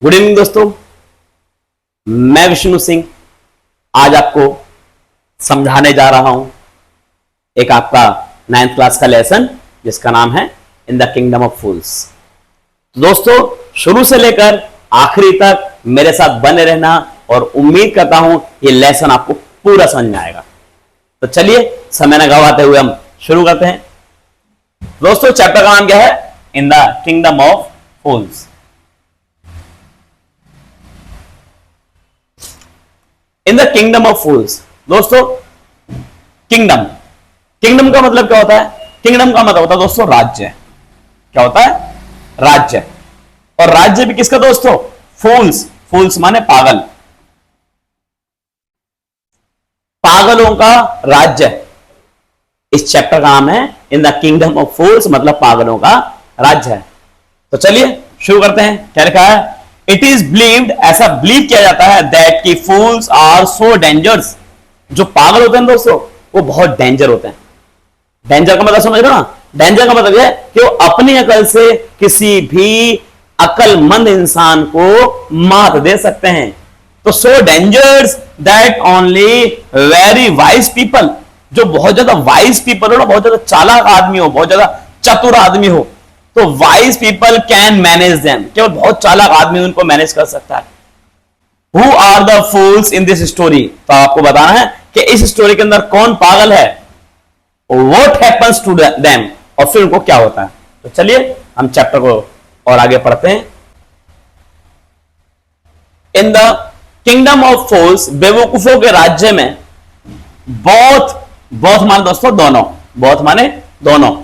Good evening दोस्तों, मैं विष्णु सिंह आज आपको समझाने जा रहा हूं एक आपका 9th क्लास का लेसन जिसका नाम है in the kingdom of fools. दोस्तों, शुरू से लेकर आखिरी तक मेरे साथ बने रहना और उम्मीद करता हूं ये लेसन आपको पूरा समझ में आएगा। तो चलिए समय न गवाते हुए हम शुरू करते हैं। दोस्तों, चैप्टर का नाम क्या है? In the kingdom of fools. In the kingdom of fools. दोस्तों, किंगडम का मतलब क्या होता है? किंगडम का मतलब होता है दोस्तों राज्य। क्या होता है? राज्य। और राज्य भी किसका दोस्तों? फूल्स माने पागल, पागलों का राज्य। इस चैप्टर का नाम है इन द किंगडम ऑफ फूल्स, मतलब पागलों का राज्य है। तो चलिए शुरू करते हैं। क्या लिखा है? इट इज बिलीव्ड, ऐसा बिलीव किया जाता है, दैट की फूल्स आर सो डेंजरस। जो पागल होते हैं दोस्तों वो बहुत डेंजर होते हैं। डेंजर का मतलब समझ रहे हो ना? डेंजर का मतलब है कि वो अपनी अकल से किसी भी अकलमंद इंसान को मात दे सकते हैं। तो so dangerous that only very wise people, जो बहुत ज्यादा वाइज पीपल हो ना, बहुत ज्यादा चालाक आदमी हो, बहुत ज्यादा चतुर आदमी हो, तो wise people can manage them. केवल बहुत चालाक आदमी उनको मैनेज कर सकता है। Who are the fools in this story? तो आपको बताना है कि इस स्टोरी के अंदर कौन पागल है, व्हाट हैपेंस टू देम, और फिर उनको क्या होता है। तो चलिए हम चैप्टर को और आगे पढ़ते हैं। इन द किंगडम ऑफ फूल्स, बेवकूफों के राज्य में, बोथ माने दोस्तों दोनों, बोथ माने दोनों,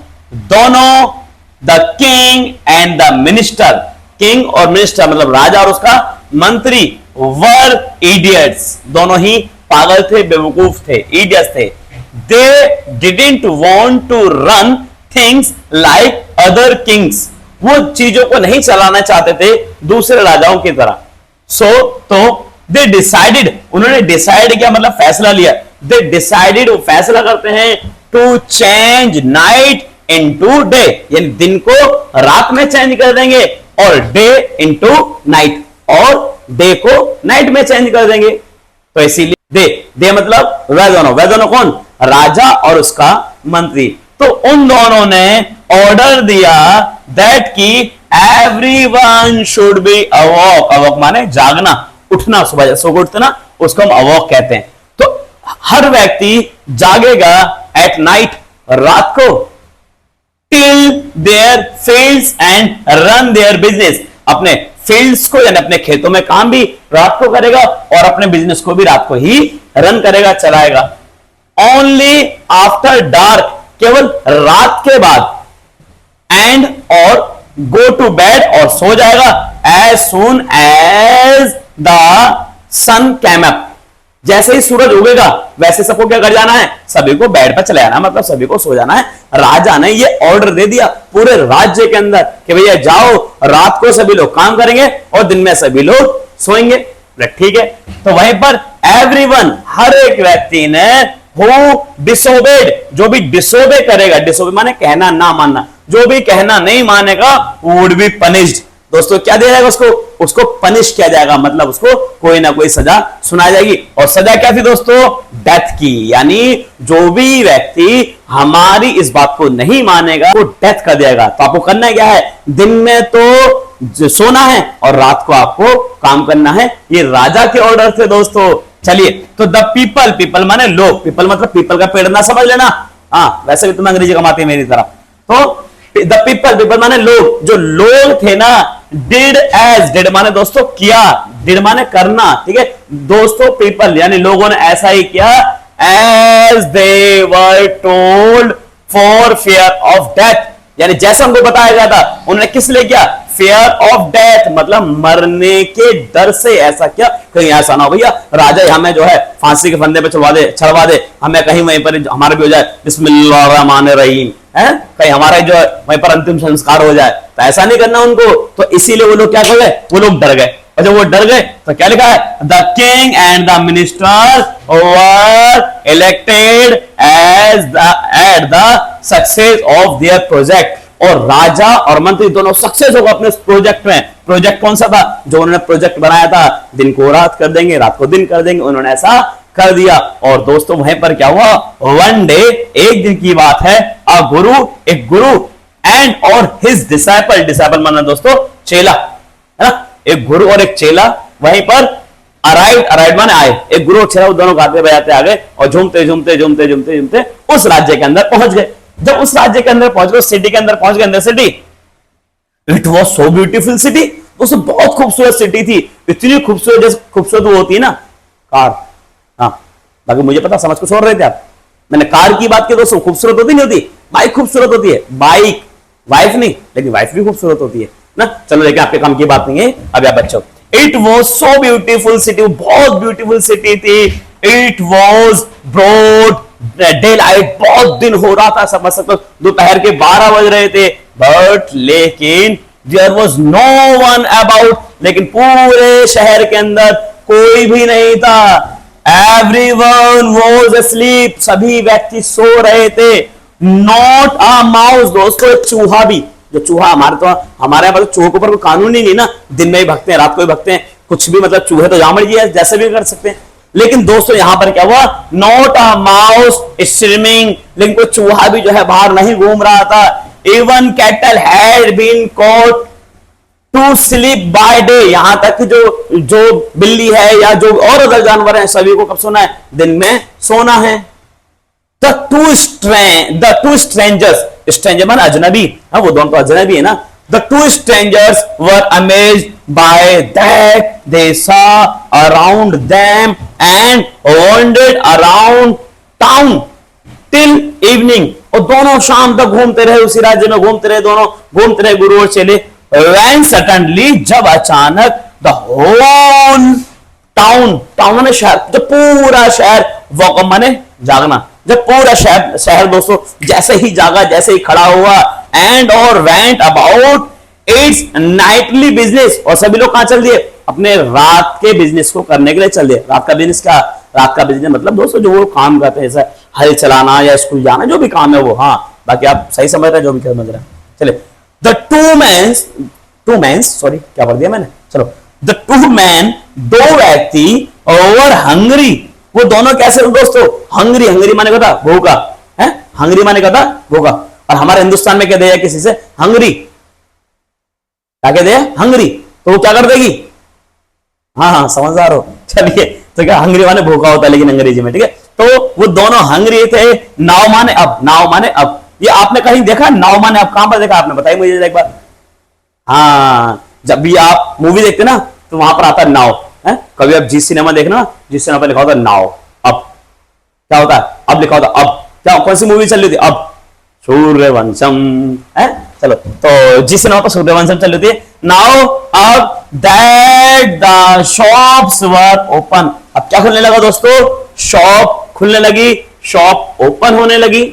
the king and the minister, king और मिनिस्टर मतलब राजा और उसका मंत्री, वर इडियट्स, दोनों ही पागल थे, बेवकूफ थे, इडियट्स थे। They didn't want to run things like other kings, वो चीजों को नहीं चलाना चाहते थे दूसरे राजाओं की तरह। तो दे डिसाइडेड, उन्होंने डिसाइड किया मतलब फैसला लिया। दे डिसाइडेड, वो फैसला करते हैं, to change night into day, यानी दिन को रात में चेंज कर देंगे और डे इनटू नाइट, और डे को नाइट में चेंज कर देंगे। तो इसीलिए दे मतलब वह दोनों कौन? राजा और उसका मंत्री। तो उन दोनों ने ऑर्डर दिया दैट की एवरीवन शुड बी अवॉक। अवॉक माने जागना, उठना, सुबह सो उठना, उसको हम अवॉक कहते हैं। तो हर व्यक्ति जागेगा एट नाइट, रात को, till there fields and run their business, अपने फील्ड्स को यानी अपने खेतों में काम भी रात को करेगा और अपने बिजनेस को भी रात को ही रन करेगा, चलाएगा। ओनली आफ्टर डार्क, केवल रात के बाद, एंड और गो टू बेड, और सो जाएगा as soon as the sun came up, जैसे ही सूरज उगेगा वैसे सबको क्या कर जाना है? सभी को बेड पर चले जाना, मतलब सभी को सो जाना है। राजा ने ये ऑर्डर दे दिया पूरे राज्य के अंदर कि भैया जाओ, रात को सभी लोग काम करेंगे और दिन में सभी लोग सोएंगे। ठीक है। तो वहीं पर एवरीवन, हर एक व्यक्ति ने, हु डिसोबेड, जो भी डिसोबे करेगा, डिसोबे माने कहना ना मानना, जो भी कहना नहीं मानेगा वुड बी पनिश्ड। दोस्तों क्या दिया जाएगा? उसको पनिश किया जाएगा, मतलब उसको कोई ना कोई सजा सुनाई जाएगी। और सजा क्या थी दोस्तों? डेथ की, यानी जो भी व्यक्ति हमारी इस बात को नहीं मानेगा वो डेथ कर देगा। तो आपको करना क्या है? दिन में तो सोना है और रात को आपको काम करना है। ये राजा के ऑर्डर थे दोस्तों। चलिए, तो द पीपल माने लोग, पीपल मतलब पीपल का पेड़ ना समझ लेना, हाँ वैसे भी तुम अंग्रेजी कमाते हैं मेरी तरह। तो द पीपल माने लोग, जो लोग थे ना, डिड माने दोस्तों किया, डिड माने करना, ठीक है दोस्तों। पीपल यानी लोगों ने ऐसा ही किया, as they were told for fear of death, यानी जैसा उनको बताया गया था उन्होंने किस लिए किया? फियर ऑफ डेथ, मतलब मरने के डर से ऐसा किया। कहीं ऐसा ना हो भैया राजा हमें जो है फांसी के फंदे पे चढ़वा दे, हमें कहीं वहीं पर हमारा भी हो जाए बिस्मिल्लाहिर्रहमानिर्रहीम, है कहीं हमारा जो है वहीं पर अंतिम संस्कार हो जाए। तो ऐसा नहीं करना उनको। तो इसीलिए वो लोग क्या कर गए? वो लोग डर गए। और जब वो डर गए तो क्या लिखा है? The king and the ministers were elected at the success of their project. और राजा और मंत्री दोनों सक्सेस होगा अपने प्रोजेक्ट में। प्रोजेक्ट कौन सा था जो उन्होंने प्रोजेक्ट बनाया था, दिन को रात कर देंगे, रात को दिन कर देंगे, उन्होंने ऐसा कर दिया। और दोस्तों वहीं पर क्या हुआ, वन डे, एक दिन की बात है, अ गुरु, एक गुरु एंड और हिज डिसाइपल, डिसाइपल माना दोस्तों चेला, है ना, एक गुरु और एक चेला वहीं पर अराइव माने आए, एक गुरु और चेला वो दोनों गाते बजाते आ गए और झूमते झूमते झूमते झूमते झूमते उस राज्य के अंदर पहुंच गए। जब उस राज्य के अंदर पहुंच गए, सिटी के अंदर पहुंच गए, अंदर city, it was so beautiful city, दोस्तों बहुत खूबसूरत सिटी थी, इतनी खूबसूरत, जैसे खूबसूरत वो होती है ना कार, हाँ बाकी मुझे पता समझ को छोड़ रहे थे आप, मैंने कार की बात की दोस्तों, खूबसूरत होती नहीं होती, बाइक खूबसूरत होती है, बाइक, वाइफ नहीं, लेकिन वाइफ भी खूबसूरत होती है ना। चलो देखिए आपके काम की बात नहीं है अभी आप बच्चों। It was so beautiful city, बहुत ब्यूटीफुल सिटी थी। It was broad day light, बहुत दिन हो रहा था, समझ सकते हो दोपहर के 12 बज रहे थे, बट लेकिन there was no one about, लेकिन पूरे शहर के अंदर कोई भी नहीं था। एवरीवन वाज asleep, सभी व्यक्ति सो रहे थे। नॉट अ माउस, दोस्तों एक चूहा भी, जो चूहा हमारे यहाँ पर चूहों के ऊपर कोई कानून ही नहीं ना, दिन में ही भगते हैं, रात को ही भगते हैं, कुछ भी मतलब चूहे तो जहां मर्जी है जैसे भी कर सकते हैं। लेकिन दोस्तों यहां पर क्या हुआ, नॉट अ माउस स्विमिंग, लेकिन कोई चूहा भी जो है बाहर नहीं घूम रहा था। Even cattle had been caught to sleep by day, यहां तक कि जो बिल्ली है या जो और अदर जानवर हैं सभी को कब सोना है, दिन में सोना है। द टू स्ट्रेंजर्स, स्ट्रेंजर माना अजनबी, हाँ वो दोनों तो अजनबी है ना। The two strangers were amazed by that they saw around them and wandered around town till evening, और दोनों शाम तक घूमते रहे, उसी राज्य में घूमते रहे, दोनों घूमते रहे गुरु और चेले। When suddenly, जब अचानक the whole टाउन माने शहर, जब पूरा शहर, वॉक माने जागना, जब पूरा शहर दोस्तों जैसे ही जागा, जैसे ही खड़ा हुआ, एंड और went about it's Knightley business, और सभी लोग कहां चल दिए, अपने रात के बिजनेस को करने के लिए चल दिए। रात का बिजनेस क्या, रात का बिजनेस मतलब दोस्तों जो वो काम करते हैं, जैसे हल चलाना या स्कूल जाना, जो भी काम है वो, हाँ बाकी आप सही समझ रहे हैं, जो भी समझ रहे हैं। चलिए The two men, सॉरी क्या पढ़ दिया मैंने, चलो the two men, दो व्यक्ति, over hungry, वो दोनों कैसे दोस्तों, हंगरी माने का था भूखा है, हंगरी माने का था भूखा, और हमारे हिंदुस्तान में क्या दिया किसी से, हंगरी, क्या कहते हैं हंगरी, तो वो क्या कर देगी, हाँ समझदार हो, चलिए तो क्या हंगरी माने भूखा होता है लेकिन अंग्रेजी में, ठीक है। तो वो दोनों हंगरी थे। नाव माने अब, ये आपने कहीं देखा नाव माने अब, कहां पर देखा आपने, बताइए मुझे एक बार। हाँ जब भी आप मूवी देखते ना तो वहां पर आता है नाव है, कभी आप जी सिनेमा देखना, जी सिनेमा पर लिखा होता है नाव, अब क्या होता है, अब लिखा होता है, अब क्या कौन सी मूवी चल रही थी, अब सूर्यवंशम है, चलो तो जी सिनेमा पर सूर्यवंशम चल रही थी। नाउ अब that the shops were open, अब क्या खुलने लगा दोस्तों, शॉप खुलने लगी, शॉप ओपन होने लगी।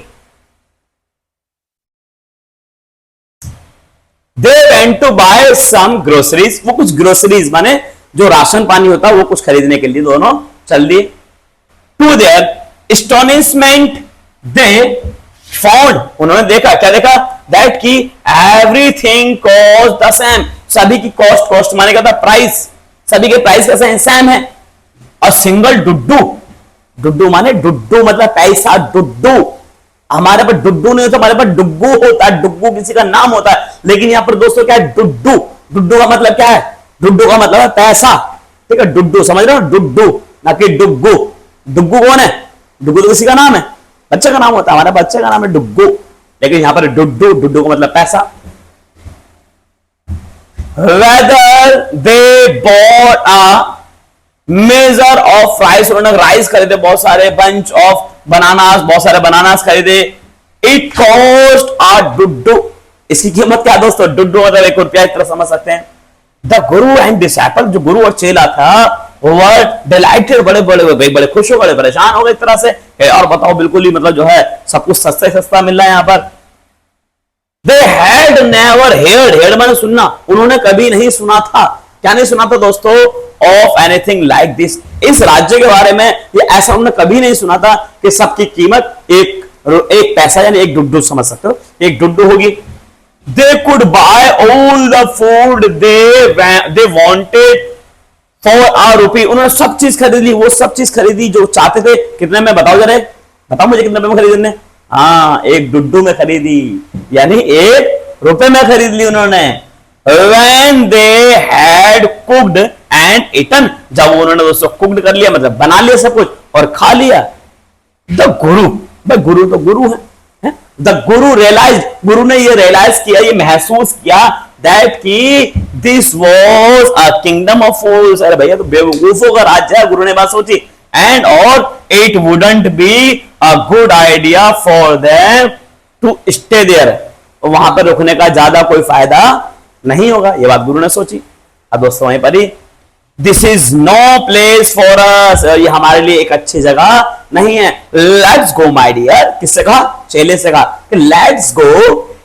They went to buy some groceries, वो कुछ ग्रोसरीज माने जो राशन पानी होता है वो कुछ खरीदने के लिए दोनों चल दिए। To their astonishment they found, उन्होंने देखा, क्या देखा, that की everything cost the same, सभी की कॉस्ट माने का था प्राइस, सभी के प्राइस कैसे हैं, सेम है। और सिंगल डुड्डू माने डुड्डू मतलब पैसा, डुड्डू, हमारे पर डुड्डू नहीं होता, हमारे पर डुग्गू होता है, डुग्गू किसी का नाम होता है, लेकिन यहां पर दोस्तों क्या है, डुड्डू का मतलब क्या है, डुड्डू का मतलब है पैसा, ठीक है, डुड्डू समझ रहे हो, डुड्डू ना कि डुग्गू। डुग्गू कौन है, डुग्गू तो किसी का नाम है, बच्चे का नाम होता है, हमारे बच्चे का नाम है डुग्गू, लेकिन यहां पर डुड्डू का मतलब पैसा। Whether they bought a measure of rice, उन्होंने राइस खरीदे बहुत सारे, बंच ऑफ बनानास, बहुत सारे बनानास खरीदे। इट कॉस्ट आ डुड्डू, इसकी कीमत क्या दोस्तों, डुड्डू मतलब 1 रुपया, इस तरह समझ सकते हैं। द गुरु एंड डिसाइपल, जो गुरु और चेला था, वर डिलाइटेड, बड़े खुश हो, बड़े परेशान हो गए एक तरह से, और बताओ बिल्कुल ही मतलब जो है सब कुछ सस्ता मिल रहा है यहां पर। दे हैड नेवर हेard मैंने सुनना, उन्होंने कभी नहीं सुना था, क्या नहीं सुना था दोस्तों, ऑफ एनीथिंग लाइक दिस, इस राज्य के बारे में ये ऐसा उन्होंने कभी नहीं सुना था कि सबकी कीमत एक पैसा यानी एक डुड्डू, समझ सकते हो, एक डुड्डू होगी। They could buy all the food they wanted for ₹1। उन्होंने सब चीज खरीद ली, वो सब चीज खरीदी जो चाहते थे। कितने में बताओ जरा, बताओ मुझे कितने में खरीदी उन्होंने? हाँ, एक डुड्डू में खरीदी, यानी ₹1 में खरीद ली उन्होंने। When they had cooked and eaten, जब उन्होंने दोस्तों कुक्ड कर लिया, मतलब बना लिया सब कुछ और खा लिया। द गुरु, भाई गुरु तो गुरु है? द गुरु रियलाइज, गुरु ने ये रियलाइज किया, ये महसूस किया दैट कि this was a kingdom of fools. अरे भैया तो बेवकूफों का राज्य है, गुरु ने बात सोची। एंड और it wouldn't be a good idea for them to stay there, वहां पर रुकने का ज्यादा कोई फायदा नहीं होगा, ये बात गुरु ने सोची। अब दोस्तों वहीं पर ही, this is no place for us, ये हमारे लिए एक अच्छी जगह नहीं है। लेट्स गो माय डियर, किससे कहा? चेले से कहा कि let's go.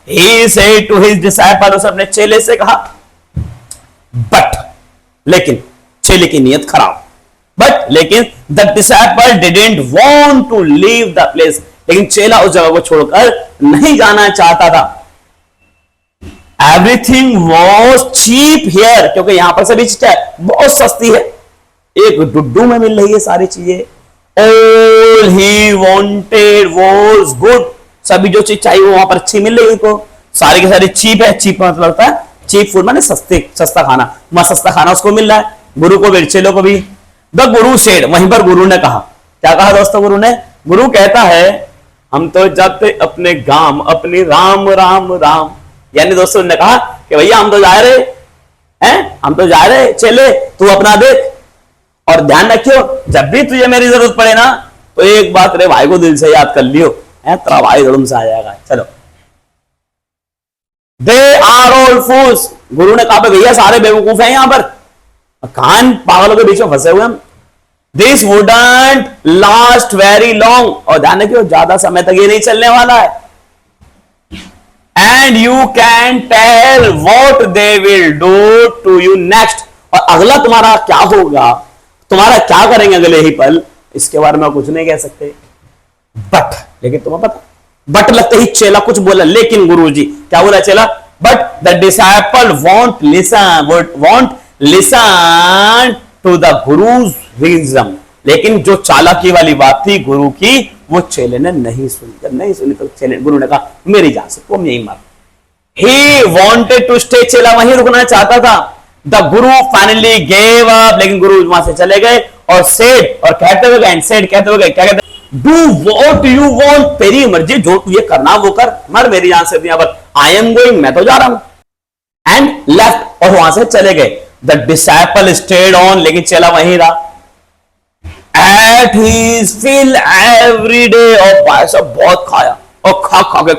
He said to his disciple, उसने अपने चेले से कहा। बट, लेकिन चेले की नीयत खराब। बट लेकिन the disciple didn't want to leave the place, लेकिन चेला उस जगह को छोड़कर नहीं जाना चाहता था। एवरीथिंग वॉज चीप हियर, क्योंकि यहां पर सभी चीजें बहुत सस्ती है, एक डुड्डू में मिल रही है सारी चीजें। All he wanted was good, सभी जो चीज चाहिए वो वहां पर अच्छी मिल रही है उनको, सारी की सारी चीप है। चीप मतलब होता है चीप फूड, माने सस्ता खाना, वहां सस्ता खाना उसको मिल रहा है, गुरु को भी, चेलों को भी। द गुरु सेड, वहीं पर गुरु ने कहा, क्या कहा दोस्तों गुरु ने? गुरु कहता है हम तो जाते अपने गांव, अपनी राम राम राम, यानी दोस्तों ने कहा कि भैया हम तो जा रहे हैं, हम तो जा रहे चले, तू अपना देख। और ध्यान रखियो, जब भी तुझे मेरी जरूरत पड़े ना, तो एक बात रे भाई को दिल से याद कर लियो, तेरा भाई धड़ुम से आ जाएगा। चलो, दे आर ऑल फूल्स, गुरु ने कहा भैया सारे बेवकूफ हैं यहां पर, कान पागलों के बीच में फंसे हुए हम। This wouldn't last very long, और ध्यान रखियो ज्यादा समय तक ये नहीं चलने वाला है। And you can tell what they will do to you next, और अगला तुम्हारा क्या होगा, तुम्हारा क्या करेंगे अगले ही पल, इसके बारे में कुछ नहीं कह सकते। बट, लेकिन तुम्हें पता, बट लगते ही चेला कुछ बोला, लेकिन गुरुजी क्या बोला चेला? But the disciple won't listen to the guru's wisdom, लेकिन जो चालाकी वाली बात थी गुरु की, वो चेले ने नहीं सुनी। जब नहीं सुनी तो चेले, गुरु ने कहा मेरी जान से तुम यही मार। ही वॉन्टेड टू स्टे, चेला वहीं रुकना चाहता था। The Guru finally gave up, लेकिन गुरु वहां से चले गए और सेड, और कहते हुए गए, सेड कहते हुए गए, क्या कहते? डू वॉट यू वॉन्ट, तेरी मर्जी, जो तुझे करना वो कर, मर मेरी जान से दुनिया पर, आई एम गोइंग, मैं तो जा रहा हूं। एंड लेफ्ट, और वहां से चले गए। द डिसाइपल स्टेड ऑन, लेकिन चेला वहीं रहा। Ate his fill every day, और भाई साहब बहुत खाया, और खा खा के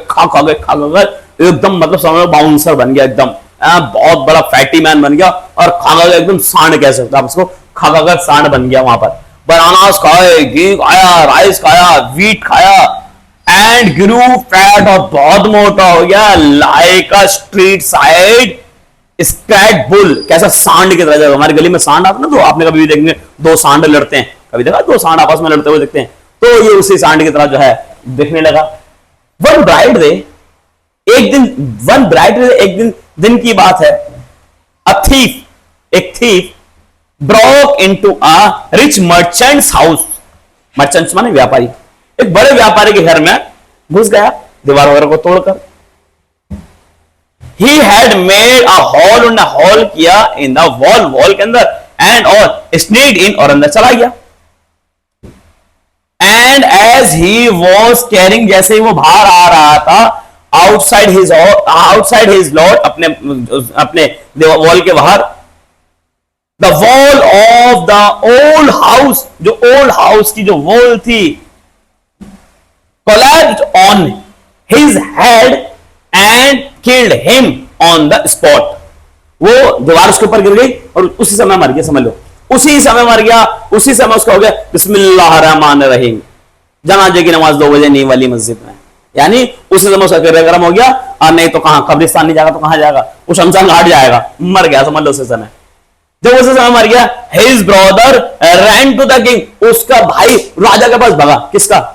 एकदम, मतलब समझ लो बाउंसर बन गया एकदम, बहुत बड़ा फैटी मैन बन गया, और खा खा एकदम सांड कह सकते आप उसको, खा खा कर सांड बन गया वहां पर। बनानास खाए, घी खाया, राइस खाया, वीट खाया, एंड ग्रू फैट, और बहुत मोटा हो गया, like a street side sacred bull, कैसा सांड की तरह। हमारी गली में सांड आते ना, तो आपने कभी भी देखेंगे दो सांड लड़ते हैं, कभी देखा दो सांड आपस में लड़ते हुए देखते हैं, तो ये उसी सांड की तरह जो है दिखने लगा। वन ब्राइट डे, एक दिन की बात है, एक thief broke into a rich merchants house, merchants माने व्यापारी, एक बड़े व्यापारी के घर में घुस गया, दीवार वगैरह को तोड़कर। He had made a hole, उन्होंने हॉल किया इन द वॉल के अंदर, एंड और स्नीड इन, और अंदर चला गया। And as he was carrying, जैसे ही वो बाहर आ रहा था, आउटसाइड हिज लॉट, अपने वॉल के बाहर, the wall of the old house, जो ओल्ड हाउस की जो वॉल थी, collapsed on his head and killed him on the spot, वो दीवार उसके ऊपर गिर गई और उसी समय मर गया, समझ लो उसी समय मर गया, उसी समय उसका हो गया बिस्मिल्लाहिर्रहमानिर्रहीम, जनाजे की नमाज 2 बजे नींद वाली मस्जिद में, यानी उसी समय उसका गर्म हो गया, और नहीं तो कहां, कब्रिस्तान नहीं जाएगा तो कहां जाएगा, वो शमशान घाट जाएगा, मर गया, समझ लो उसी समय। जब उसी समय मर गया, his brother ran to the king, उसका भाई राजा के पास भागा, किसका?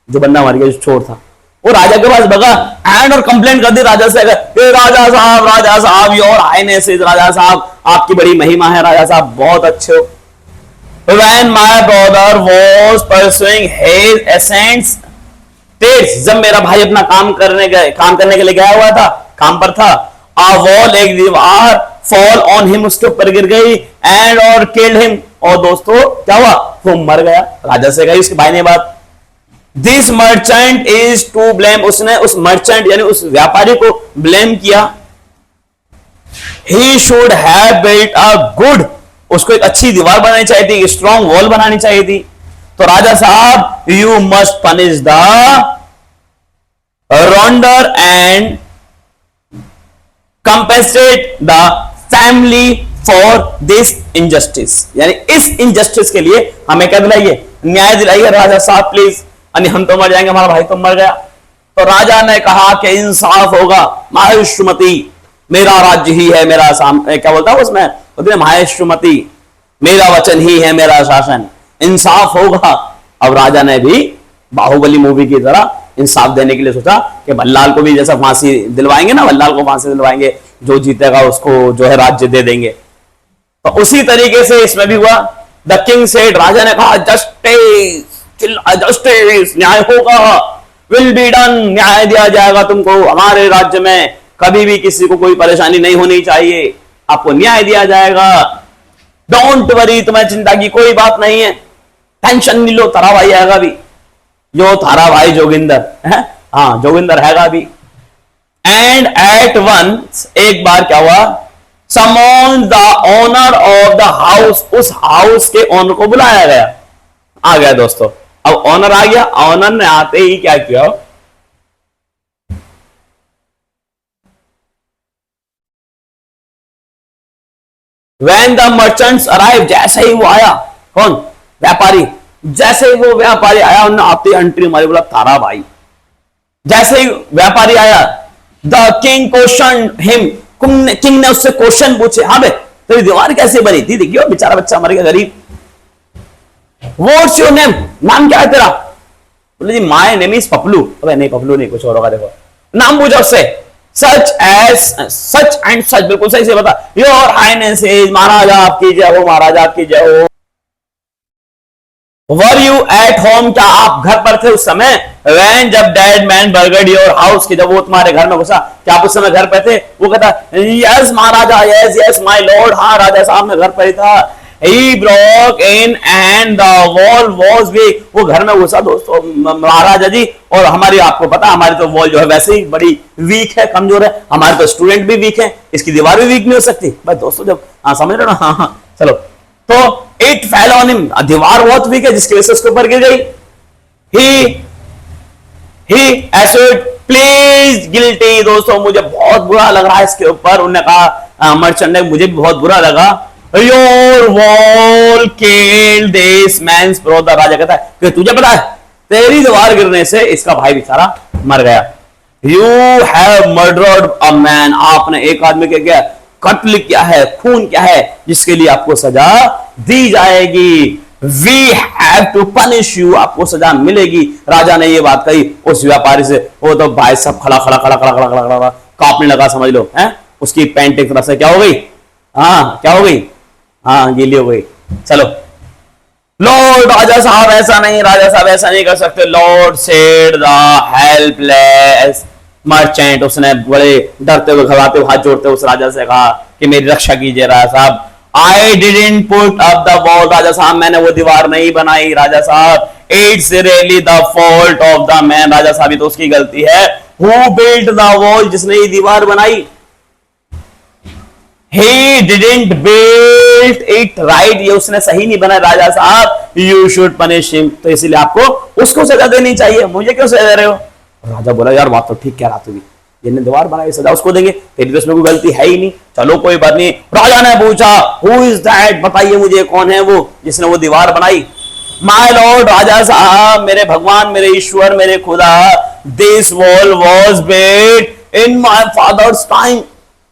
जो बंदा मर गया, जो चोर था, वो राजा के पास भगा एंड और कंप्लेंट कर दी राजा से, राजा साहब योर हाइनेस राजा साहब आपकी बड़ी महिमा है राजा साहब, बहुत अच्छे हो। When my brother was pursuing his ascents, जब मेरा भाई अपना काम करने के लिए गया हुआ था, काम पर था, a wall एक दीवार fall on him उसके ऊपर गिर गई and और killed him, और दोस्तों क्या हुआ, वो मर गया। राजा से कही उसके भाई ने बात, this merchant is to blame, उसने उस मर्चेंट यानी उस व्यापारी को ब्लेम किया। He should have built a good, उसको एक अच्छी दीवार बनानी चाहिए थी, स्ट्रॉन्ग वॉल बनानी चाहिए थी। तो राजा साहब you must punish the wrongdoer and compensate the family for this injustice, यानी इस इनजस्टिस के लिए हमें क्या दिलाइए, न्याय दिलाइए राजा साहब प्लीज, यानी हम तो मर जाएंगे, हमारा भाई तो मर गया। तो राजा ने कहा कि इंसाफ होगा, माहेश्वमती मेरा राज्य ही है, मेरा क्या बोलता है उसमें, माहेश्वमती मेरा वचन ही है मेरा शासन, इंसाफ होगा। अब राजा ने भी बाहुबली मूवी की तरह इंसाफ देने के लिए सोचा कि भल्लाल को भी जैसा फांसी दिलवाएंगे ना, भल्लाल को फांसी दिलवाएंगे, जो जीतेगा उसको जो है राज्य दे देंगे। तो उसी तरीके से इसमें भी हुआ। द किंग सेड, राजा ने कहा जस्टिस, जस्टिस न्याय होगा, विल बी डन, न्याय दिया जाएगा तुमको, हमारे राज्य में कभी भी किसी को कोई परेशानी नहीं होनी चाहिए, आपको न्याय दिया जाएगा, डोंट वरी, तुम्हें चिंता की कोई बात नहीं है, टेंशन नहीं लो, तारा भाई आएगा भी, जो थारा भाई जोगिंदर है, हाँ जोगिंदर हैगा भी। एंड एट वंस एक बार क्या हुआ, summon the owner of the house, उस हाउस के ओनर को बुलाया गया। आ गया दोस्तों, अब ओनर आ गया, ओनर ने आते ही क्या किया, When the merchants arrived, जैसे ही वो आया, कौन, व्यापारी, जैसे ही वो व्यापारी आया, उन्होंने आते एंट्री मारी, बोला तारा भाई। जैसे ही व्यापारी आया, the king question him, king ने उससे क्वेश्चन पूछे, हाँ बे तेरी दीवार कैसे बनी थी, देखियो बेचारा बच्चा मर गया गरीब। What's your name, नाम क्या है तेरा, बोले जी माय नेम इज पपलू। अबे नहीं पपलू नहीं, कुछ और होगा, देखो नाम पूछा उससे, सच एंड सच, बिल्कुल सही से बता, योर हाइनेस इज, महाराजा आपकी जय हो, महाराजा आपकी जय हो। वर यू एट होम, क्या आप घर पर थे उस समय, वैन जब डेड मैन बर्गर्ड योर हाउस, की जब वो तुम्हारे घर में घुसा, क्या आप उस समय घर पर थे, वो कहता yes Maharaja, yes yes my Lord, हाँ राजा साहब मैं घर पर ही था। He broke in and the wall was weak, वो घर में घुसा दोस्तों महाराजा जी, और हमारी आपको पता हमारी तो वॉल जो है वैसे ही बड़ी वीक है, कमजोर है, हमारे तो स्टूडेंट भी वीक है, इसकी दीवार भी वीक नहीं हो सकती भाई दोस्तों, जब हाँ समझ रहे हो ना, हाँ हाँ चलो। तो इट फेल ऑन हिम, दीवार बहुत वीक है जिसकी वजह से उसके ऊपर गिर गई। ही एसेड प्लीज गिल्टी, दोस्तों मुझे बहुत बुरा लग रहा है इसके ऊपर, उन्होंने कहा मर्चेंट ने, मुझे भी बहुत बुरा लगा। Your wall killed this man's brother, राजा कहता है कि तुझे पता है तेरी दीवार गिरने से इसका भाई बेचारा मर गया। You have murdered a man, आपने एक आदमी के क्या कत्ल किया है, खून किया है, जिसके लिए आपको सजा दी जाएगी। We have to punish you, आपको सजा मिलेगी। राजा ने ये बात कही उस व्यापारी से, वो तो भाई सब खड़ा खड़ा खड़ा खड़ा खड़ा खड़ा खड़ा कांपने लगा, समझ लो है, उसकी पैंट एक तरह से क्या हो गई, हाँ क्या हो गई, हाँ गीली हो गई। चलो लॉर्ड, राजा साहब ऐसा नहीं, राजा साहब ऐसा नहीं कर सकते। Lord said the helpless merchant, उसने बड़े डरते हुए घबराते हुए हाथ जोड़ते उस राजा से कहा कि मेरी रक्षा कीजिए राजा साहब। I didn't put up the wall, राजा साहब मैंने वो दीवार नहीं बनाई राजा साहब। It's really the fault of the man, राजा साहब ये तो उसकी गलती है। हु बिल्ट द वॉल, जिसने ये दीवार बनाई। He didn't build it right, ये उसने सही नहीं बनाया राजा साहब। You should punish him, तो इसीलिए आपको उसको सजा देनी चाहिए, मुझे क्यों सजा दे रहे हो। राजा बोला यार बात तो ठीक कह रहा तू भी, जिसने दीवार बनाई सजा उसको देंगे, तेरी तो इसमें कोई गलती है ही नहीं। चलो कोई बात नहीं। राजा ने पूछा हु इज दैट, बताइए मुझे कौन है वो जिसने वो दीवार बनाई। माय लॉर्ड, राजा साहब मेरे भगवान, मेरे ईश्वर, मेरे खुदा, this wall was built in my father's time,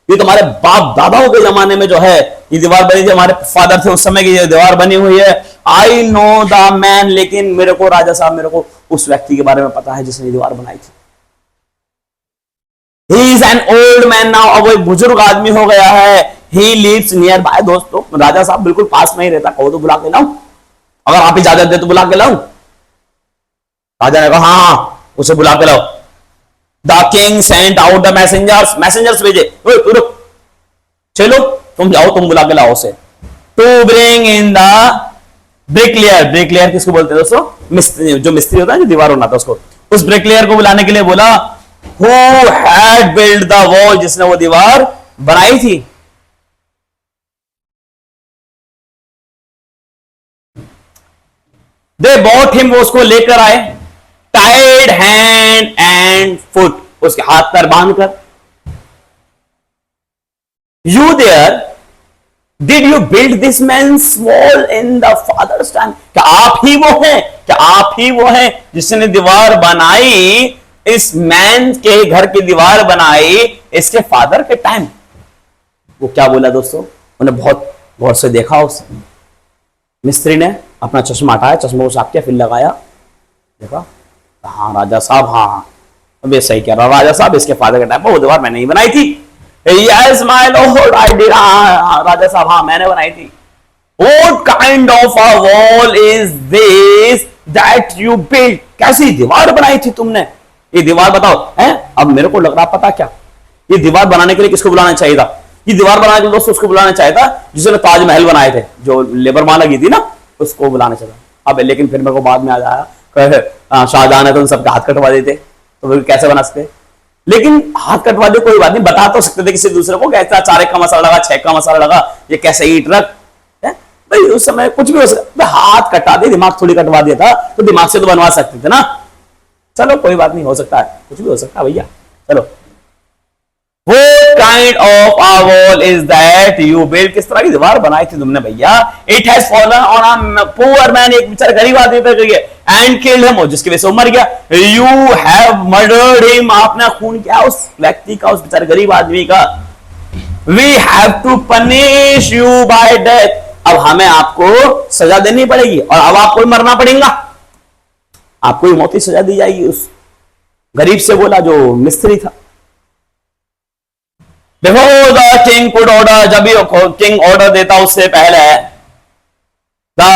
ये तुम्हारे बाप दादाओं के जमाने में जो है ये दीवार बनी थी, हमारे फादर थे उस समय की ये दीवार बनी हुई है। आई नो द मैन, लेकिन मेरे को राजा साहब मेरे को उस व्यक्ति के बारे में पता है जिसने दीवार बनाई थी। He is an old man now, अब वो एक बुजुर्ग आदमी हो गया है। ही लिव्स नियर बाय, दोस्तों राजा साहब बिल्कुल पास में ही रहता, कहो तो बुला के लाऊं, अगर आप इजाजत दे तो बुला के लाऊं। राजा ने कहा हाँ, उसे बुला के लाओ। The king sent out the messengers, messengers भेजे, तू रुक, चलो तुम जाओ, तुम बुला के लाओ उसे। To bring in the bricklayer, bricklayer किसको बोलते हैं दोस्तों? मिस्त्री, जो मिस्त्री होता है जो दीवार बनाता है उसको। उस ब्रिकलेयर को बुलाने के लिए बोला, who had build the wall, जिसने वो दीवार बनाई थी। दे बॉट हिम, वो उसको लेकर आए। टाइड हैंड एंड फुट, उसके हाथ पैर बांधकर। You there did you build this man's wall in the father's time, क्या आप ही वो हैं, क्या आप ही वो हैं जिसने दीवार बनाई, इस मैन के घर की दीवार बनाई इसके फादर के टाइम? वो क्या बोला दोस्तों? उन्हें बहुत गौर से देखा, उस मिस्त्री ने अपना चश्मा हटाया, चश्मा को साफ किया, फिर लगाया, देखा, हाँ राजा साहब, हाँ हाँ अब ये सही कह रहा, राजा साहब इसके फादर के टाइम पर वो दीवार मैंने ही बनाई थी। Yes, my lord, I did. राजा साहब हाँ मैंने बनाई थी। What kind of a wall is this that you built? कैसी दीवार बनाई थी तुमने? ये दीवार बताओ, हैं? अब मेरे को लग रहा पता क्या, ये दीवार बनाने के लिए किसको बुलाना चाहिए था? ये दीवार बनाने के लिए दोस्तों उसको बुलाना चाहिए था जिसने ताजमहल बनाए थे, जो लेबर माँ लगी थी ना, उसको बुलाना चाहिए था। अब लेकिन फिर मेरे को बाद में आ जाया शाहजहां ने तो उन सबके हाथ कटवा देते, तो फिर कैसे बना सकते? लेकिन हाथ कटवा दे कोई बात नहीं, बता तो सकते थे किसी दूसरे को, कैसा 4 का मसाला लगा, 6 का मसाला लगा, ये कैसे ईट रख है भाई, उस समय कुछ भी हो सकता। हाथ कटा दे, दिमाग थोड़ी कटवा दिया था तो दिमाग से तो बनवा सकते थे ना। चलो कोई बात नहीं, हो सकता है, कुछ भी हो सकता है भैया। चलो, What kind of a wall is that you built? किस तरह की दीवार बनाई थी तुमने भैया? It has fallen on a poor man, एक बेचारा गरीब आदमी पर गिरी है, and killed him, जिसकी वजह से वो मर गया। You have murdered him, आपने खून किया उस व्यक्ति का, उस बेचारे गरीब आदमी का। We have to punish you by death, अब हमें आपको सजा देनी पड़ेगी और अब आपको मरना पड़ेगा, आपको मौत की सजा दी जाएगी। उस गरीब से बोला जो मिस्त्री था। Before the king could order, जब भी किंग ऑर्डर देता उससे पहले the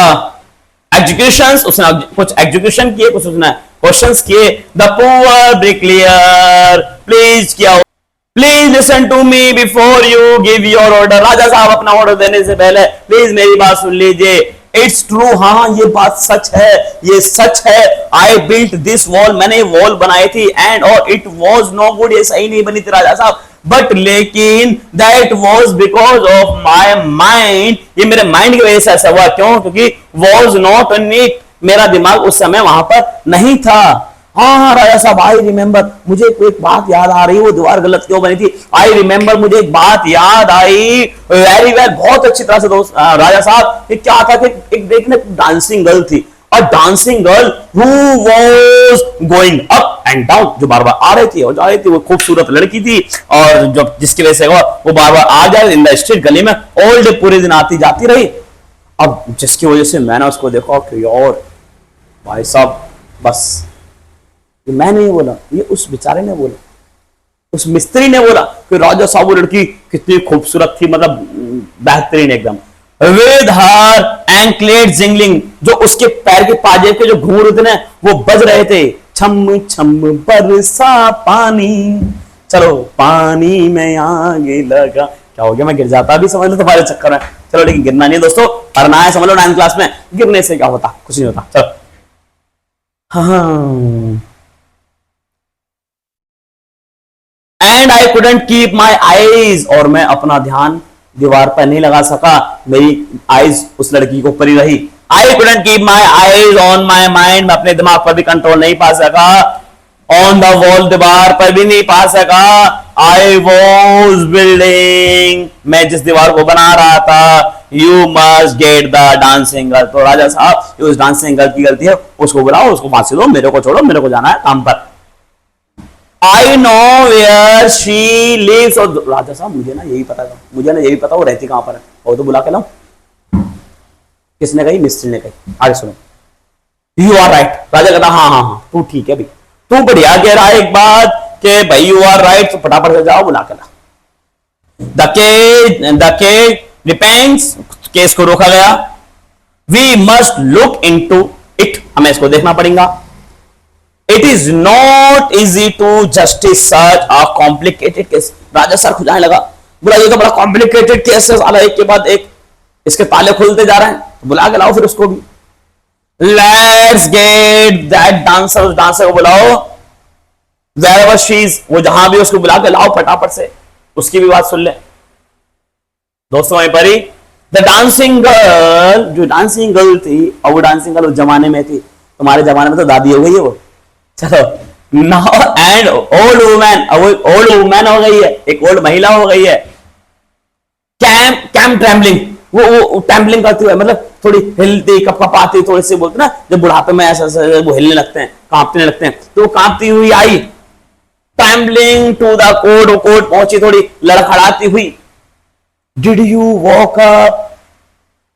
executions, उसने कुछ एग्जीक्यूशन किए, कुछ उसने क्वेश्चंस किए। The poor bricklayer, प्लीज क्या, please listen to me before you give your order, राजा साहब अपना ऑर्डर देने से पहले प्लीज मेरी बात सुन लीजिए। इट्स ट्रू, हाँ ये बात सच है, ये सच है। आई बिल्ट दिस वॉल, मैंने वॉल बनाई थी, एंड और इट वॉज नो गुड, ये सही नहीं बनी थी राजा साहब, बट लेकिन that was because of my mind, ये मेरे माइंड की वजह से ऐसा हुआ। क्यों? क्योंकि वॉज नॉट नीट, मेरा दिमाग उस समय वहां पर नहीं था। हाँ राजा साहब, आई रिमेंबर, मुझे एक बात याद आ रही है, वो दीवार गलत क्यों बनी थी। आई रिमेंबर, मुझे एक बात याद आई वेरी वेल, बहुत अच्छी तरह से दोस्त राजा साहब। ये क्या था कि एक देखने डांसिंग गर्ल थी, और dancing girl who was going up and down, जो बार बार आ रही थी और जा रही थी, वो खूबसूरत लड़की थी, और जो जिसकी वजह से वो बार बार आ जाए इन द स्ट्रीट, गली में ऑल डे, पूरे दिन आती जाती रही। अब जिसकी वजह से मैंने उसको देखा कि यार भाई साहब, बस ये मैं नहीं बोला, ये उस बेचारे ने बोला, उस मिस्त्री ने बोला कि राजा साहब वो लड़की कितनी खूबसूरत थी, मतलब बेहतरीन एकदम। विद हर एंकलेट जिंगलिंग, जो उसके पैर के पाजेब के जो घूंघरू थे ना वो बज रहे थे, छम छम बरसा पानी, चलो पानी में आगे लगा। क्या हो गया, मैं गिर जाता भी समझ लो तुम्हारे चक्कर में। चलो लेकिन गिरना नहीं दोस्तों, पढ़ना है समझ लो, 9th क्लास में गिरने से क्या होता, कुछ नहीं होता। चलो हाँ, and I couldn't keep my eyes, और मैं अपना ध्यान दीवार पर नहीं लगा सका, मेरी आईज उस लड़की को ऊपर ही रही। I couldn't keep my eyes on my mind, मैं अपने दिमाग पर भी कंट्रोल नहीं पा सका। ऑन द वॉल, दीवार पर भी नहीं पा सका। आई वॉज बिल्डिंग, मैं जिस दीवार को बना रहा था। You must get the dancing girl, तो राजा साहब ये उस डांसिंग गर्ल की गलती है, उसको बुलाओ, उसको फांसी दो, मेरे को छोड़ो, मेरे को जाना है काम पर। I know where she lives, और राजा साहब मुझे ना यही पता था, मुझे ना यही पता वो रहती कहां पर है, वो तो बुला के लाऊं। किसने कही? मिस्त्री ने कही। आगे सुनो। यू आर राइट, राजा कहता हाँ हाँ हाँ तू ठीक है भाई, तू बढ़िया कह रहा है एक बात कि भाई यू आर राइट, तो फटाफट से जाओ बुला के ला। द केस डिपेंड्स, केस को रोका गया। We must look into it, हमें इसको देखना पड़ेगा। It is not easy to justice such a complicated case. राजा सर खुजाने लगा, बोला ये तो बड़ा कॉम्प्लिकेटेड केस है साला, एक के बाद एक इसके ताले खुलते जा रहे हैं, तो बुला के लाओ फिर उसको भी। लेट्स गेट दैट डांसर, उस डांसर को बुलाओ, wherever she is, वो जहां भी उसको बुला के लाओ फटाफट से, उसकी भी बात सुन ले। दोस्तों वहीं पर ही द डांसिंग गर्ल, जो डांसिंग गर्ल थी, और वो डांसिंग गर्ल उस जमाने में थी, तुम्हारे जमाने में तो दादी हो गई है वो, चलो। नाउ एंड ओल्ड वुमन, अब वो ओल्ड वुमन हो गई है, एक ओल्ड महिला हो गई है। कैम ट्रैम्बलिंग, वो ट्रैम्बलिंग करती है, मतलब थोड़ी हिलती कपाती, थोड़ी सी बोलते ना जब बुढ़ापे में ऐसा वो हिलने लगते हैं, कांपने लगते हैं, तो वो कांपती हुई आई, trembling to the court, court पहुंची थोड़ी लड़खड़ाती हुई। Did you walk up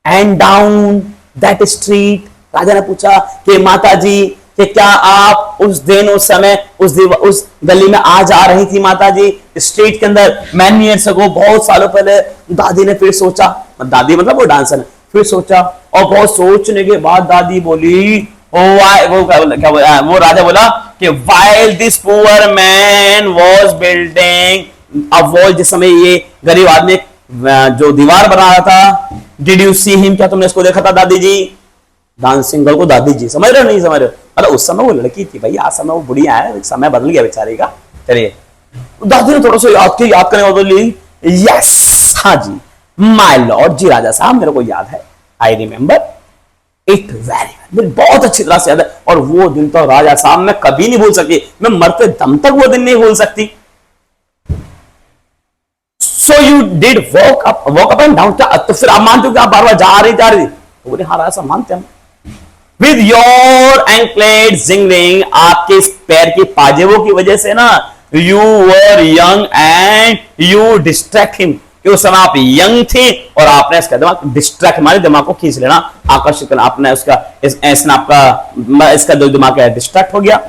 and down that street, राजा ने पूछा कि माता जी कि क्या आप उस दिन उस समय उस गली में आ जा रही थी माता जी, स्ट्रीट के अंदर, मैनी ईयर्स अगो, बहुत सालों पहले। दादी ने फिर सोचा, दादी मतलब वो डांसर, फिर सोचा, और बहुत सोचने के बाद दादी बोली, वो राजा बोला कि while this poor man was building a wall, जिस समय ये गरीब आदमी जो दीवार बना रहा था, did you see him, क्या तुमने इसको देखा था दादी जी? डांसिंग गर्ल को दादी जी, समझ रहे हो नहीं समझ रहे हो? अरे उस समय वो लड़की थी भाई, आज समय वो बुढ़िया है, समय बदल गया बेचारी का। चलिए दादी ने थोड़ा सा याद करने बोली, यस हाँ जी माय लॉर्ड, जी राजा साहब मेरे को याद है, आई रिमेंबर इट वेरी, बहुत अच्छी तरह से याद है। और वो दिन तो राजा साहब मैं कभी नहीं भूल सकती, मैं मरते दम तक वो दिन नहीं भूल सकती। So you did walk up and down, तो फिर आप मानते हो कि आप बार बार जा रही? बोले हाँ राजा साहब मानते हम। विद योर एंकलेट जिंगलिंग, आपके इस पैर की पाजेबों की वजह से ना, you were young and you distract him, कि उस समय आप यंग थे और आपने इसका दिमाग डिस्ट्रैक्ट, हमारे दिमाग को खींच लेना, आकर्षित करना, आपने उसका इसका जो दिमाग है डिस्ट्रैक्ट हो गया।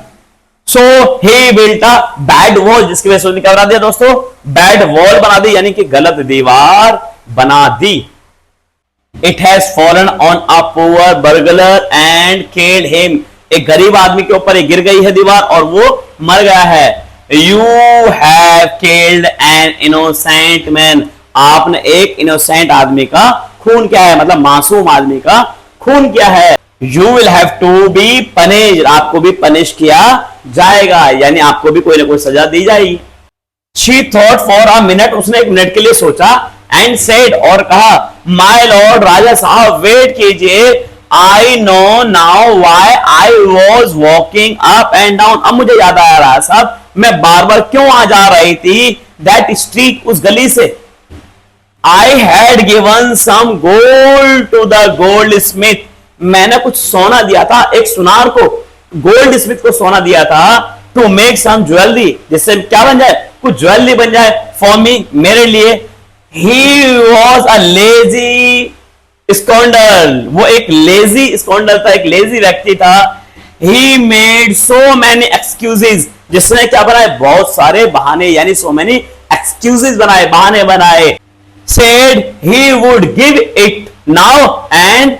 सो ही बिल्ट अ बैड वॉल, जिसकी वजह से उसने क्या बना दिया दोस्तों? बैड वॉल बना दी, यानी कि गलत दीवार बना दी। It has fallen on a poor burglar and killed him, एक गरीब आदमी के ऊपर गिर गई है दीवार और वो मर गया है। You have killed an innocent man, आपने एक इनोसेंट आदमी का खून किया है, मतलब मासूम आदमी का खून किया है। You will have to be punished, आपको भी पनिश किया जाएगा, यानी आपको भी कोई ना कोई सजा दी जाएगी। She thought for a minute, उसने एक मिनट के लिए सोचा, एंड सेड, और कहा, माय लॉर्ड राजा साहब वेट कीजिए, I know now why I was walking up and down, अब मुझे याद आया राजा साहब मैं बार बार क्यों आ जा रही थी दैट स्ट्रीट, उस गली से। I had given some gold to the goldsmith, मैंने कुछ सोना दिया था एक सुनार को, गोल्ड स्मिथ को सोना दिया था, टू मेक सम ज्वेलरी, जिससे क्या बन जाए, कुछ ज्वेलरी बन जाए, फॉर मी, मेरे लिए। ही वॉज अ लेजी स्कॉन्डल, वो एक लेजी स्कॉन्डल था, एक लेजी व्यक्ति था। He made so many excuses, जिसने क्या बनाए, बहुत सारे बहाने, यानी सो मैनी एक्सक्यूजेज बनाए, बहाने बनाए। Said he would give it now and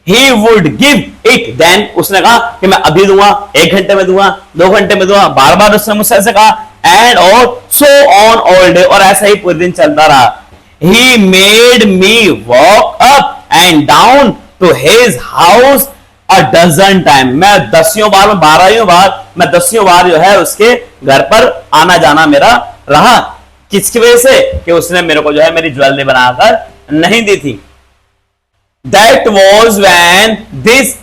he would give it then, उसने कहा कि मैं अभी दूंगा, 1 घंटे में दूंगा, 2 घंटे में दूंगा, बार बार उसने मुझसे ऐसे कहा, एंड और सो ऑन ऑल डे, और ऐसा ही पूरे दिन चलता रहा। He made me walk up and down to his house a dozen time, मैं 10 बार, मैं 12 बार, मैं 10 बार जो है उसके घर पर आना जाना मेरा रहा। किसकी वजह से? कि उसने मेरे को जो है मेरी ज्वेलरी बनाकर नहीं दी थी। That was when this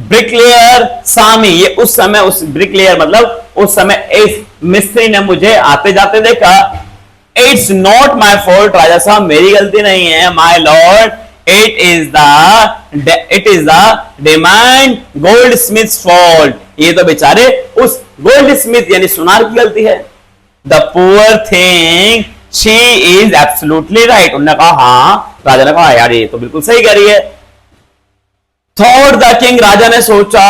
bricklayer saw me, ये उस समय, उस bricklayer मतलब उस समय इस मिस्त्री ने मुझे आते जाते देखा। It's not my fault, राजा साहब मेरी गलती नहीं है, my lord, it is the demand goldsmith's fault, ये तो बेचारे उस goldsmith यानी सुनार की गलती है। The poor thing, she is absolutely right, उन्होंने कहा हाँ, राजा ने कहा यार ये तो बिल्कुल सही कह रही है। थॉट द किंग, राजा ने सोचा,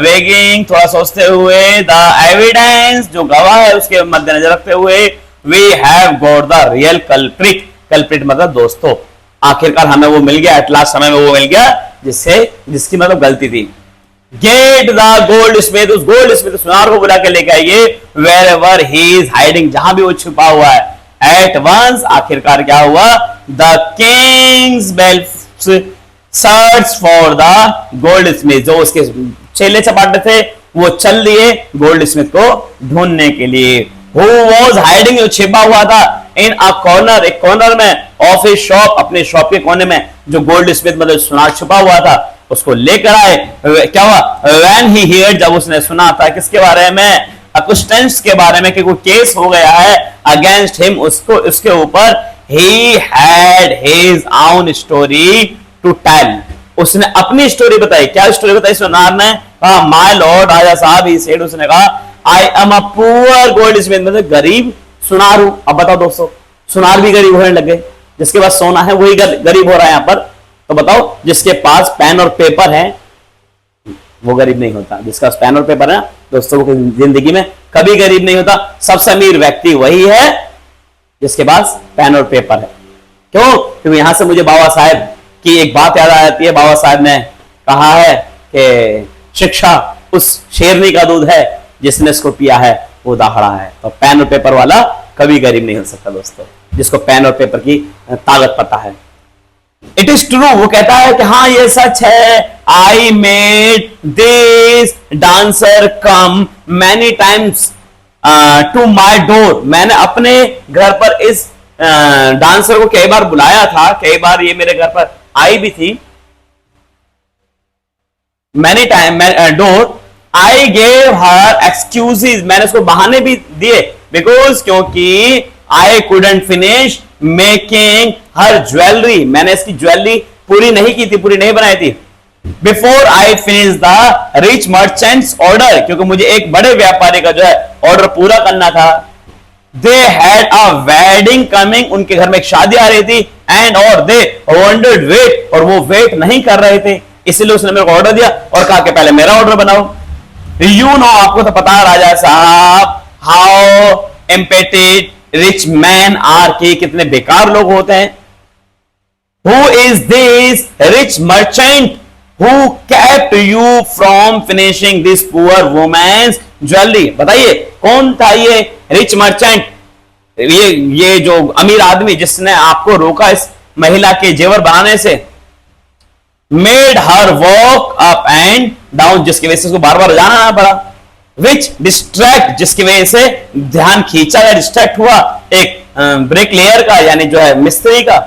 वेगिंग, थोड़ा सोचते हुए, द एविडेंस, जो गवाह है उसके मद्देनजर रखते हुए, we have got the real culprit, culprit मतलब दोस्तों आखिरकार हमें वो मिल गया, एट लास्ट समय में वो मिल गया जिसकी मतलब गलती थी। गेट द गोल्ड स्मिथ, उस गोल्ड स्मिथ सुनार को बुला के लेके आइए, wherever he is hiding, जहां भी वो छुपा हुआ है। एट वंस, आखिरकार क्या हुआ, the king's bell search for the goldsmith, जो उसके चेले चपाटे थे वो चल दिए गोल्ड स्मिथ को ढूंढने के लिए। Who was hiding, जो छिपा हुआ था, इन अ कॉर्नर, एक कॉर्नर में, ऑफ हिज शॉप, अपने शॉप के कोने में जो गोल्ड स्मिथ मतलब सुनार छुपा हुआ था उसको लेकर आए। क्या हुआ, when he heard, जब उसने सुना था किसके बारे में, अकुस्टेंस के बारे में कि कोई केस हो गया है अगेंस्ट हिम, उसको उसके ऊपर, he had his own story to tell, उसने अपनी स्टोरी बताई। क्या स्टोरी बताई सुनार ने, कहा माय लॉर्ड, राजा साहब, ही सेड, उसने कहा, I am a poor gold Smith, मतलब गरीब सुनार हूं। अब बताओ दोस्तों, सुनार भी गरीब होने लगे, जिसके पास सोना है वही गरीब हो रहा है यहां पर। तो बताओ, जिसके पास पेन और पेपर है वो गरीब नहीं होता, जिसका पास पेन और पेपर है दोस्तों वो जिंदगी में कभी गरीब नहीं होता। सबसे अमीर व्यक्ति वही है जिसके पास पेन और पेपर है। क्यों, क्योंकि यहां से मुझे बाबा साहब की एक बात याद आ जाती है। बाबा साहब ने कहा है कि शिक्षा उस शेरनी का दूध है जिसने इसको पिया है वो दहाड़ा है। तो पेन और पेपर वाला कभी गरीब नहीं हो सकता दोस्तों, जिसको पेन और पेपर की ताकत पता है। इट इज ट्रू, वो कहता है कि हाँ ये सच है। I made this dancer come many times to my door, मैंने अपने घर पर इस डांसर को कई बार बुलाया था, कई बार ये मेरे घर पर आई भी थी। Many time door, I gave her excuses, मैंने उसको बहाने भी दिए, बिकॉज क्योंकि I couldn't finish making her jewellery, मैंने इसकी ज्वेलरी पूरी नहीं की थी, पूरी नहीं बनाई थी। Before I finish the rich merchants order, क्योंकि मुझे एक बड़े व्यापारी का जो है ऑर्डर पूरा करना था। They had a wedding coming, उनके घर में एक शादी आ रही थी, एंड और दे वांटेड वेट, और वो वेट नहीं कर रहे थे, इसलिए उसने मेरे को ऑर्डर दिया और कहा कि पहले मेरा ऑर्डर बनाओ। यू नो, आपको तो पता है राजा साहब, how empty headed rich man are, के कितने बेकार लोग होते हैं। Who is this rich merchant who kept you from finishing this poor woman's jewellery, बताइए कौन था ये रिच मर्चेंट, ये जो अमीर आदमी जिसने आपको रोका इस महिला के जेवर बनाने से। Made her walk up and down, जिसकी वजह से उसको बार बार जाना पड़ा। विच डिस्ट्रैक्ट, जिसकी वजह से ध्यान खींचा या डिस्ट्रैक्ट हुआ एक ब्रिक लेयर का, यानी जो है मिस्त्री का।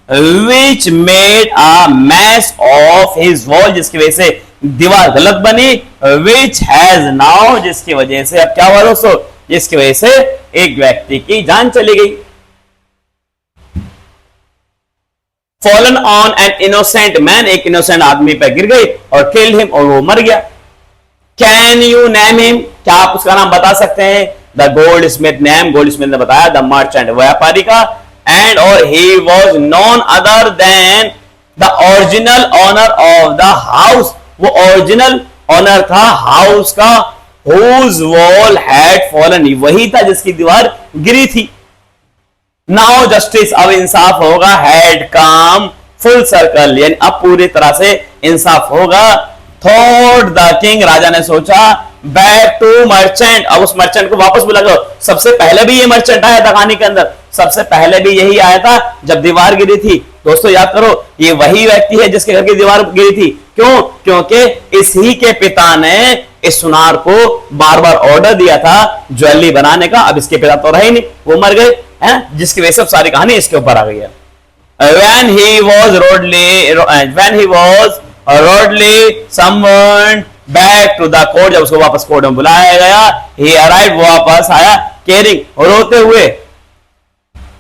Which made a mass of his wall, जिसकी वजह से दीवार गलत बनी। विच हैज नाउ, जिसकी वजह से अब क्या हुआ दोस्तों, जिसकी वजह से एक व्यक्ति की जान चली गई। Fallen on an innocent man, एक इनोसेंट आदमी पर गिर गई और किल्ड हिम, और वो मर गया। कैन यू नेम हिम, क्या आप उसका नाम बता सकते हैं। The goldsmith name, goldsmith ने बताया द मर्चेंट, व्यापारी का। एंड और he was none other than the original owner of the house, वो ओरिजिनल ऑनर था हाउस का। हुज वॉल हैड फॉलन, वही था जिसकी दीवार गिरी थी। नाउ जस्टिस, अब इंसाफ होगा। हैड कम फुल सर्कल, यानी अब पूरी तरह से इंसाफ होगा। थॉट द किंग, राजा ने सोचा। बैक टू मर्चेंट, अब उस मर्चेंट को वापस बुला दो। सबसे पहले भी ये मर्चेंट आया था कहानी के अंदर, सबसे पहले भी यही आया था जब दीवार गिरी थी। दोस्तों याद करो, ये वही व्यक्ति है जिसके घर की दीवार गिरी थी। क्यों, क्योंकि इसी के पिता ने इस सुनार को बार बार ऑर्डर दिया था ज्वेलरी बनाने का। अब इसके पिता तो रहे नहीं, वो मर गए हैं, जिसकी वजह से सारी कहानी इसके ऊपर आ गई है। When he was rudely summoned back to the court, जब उसको वापस कोर्ट में बुलाया गया, he arrived, वो वापस आया caring, रोते हुए।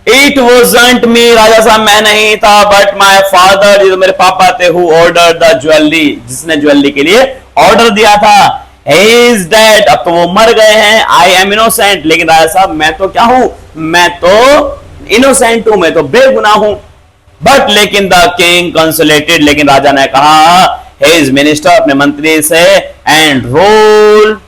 It wasn't me, राजा साहब मैं नहीं था, but my father, जो मेरे पापा थे, who ordered the jewelry, जिसने ज्वेलरी के लिए ऑर्डर दिया था। He is dead, अब तो वो मर गए हैं। I am innocent, लेकिन राजा साहब मैं तो क्या हूं, मैं तो innocent हूं, मैं तो बेगुनाह हूं। बट लेकिन द किंग कंसोलेटेड, लेकिन राजा ने कहा हिज मिनिस्टर, अपने मंत्री से, and rule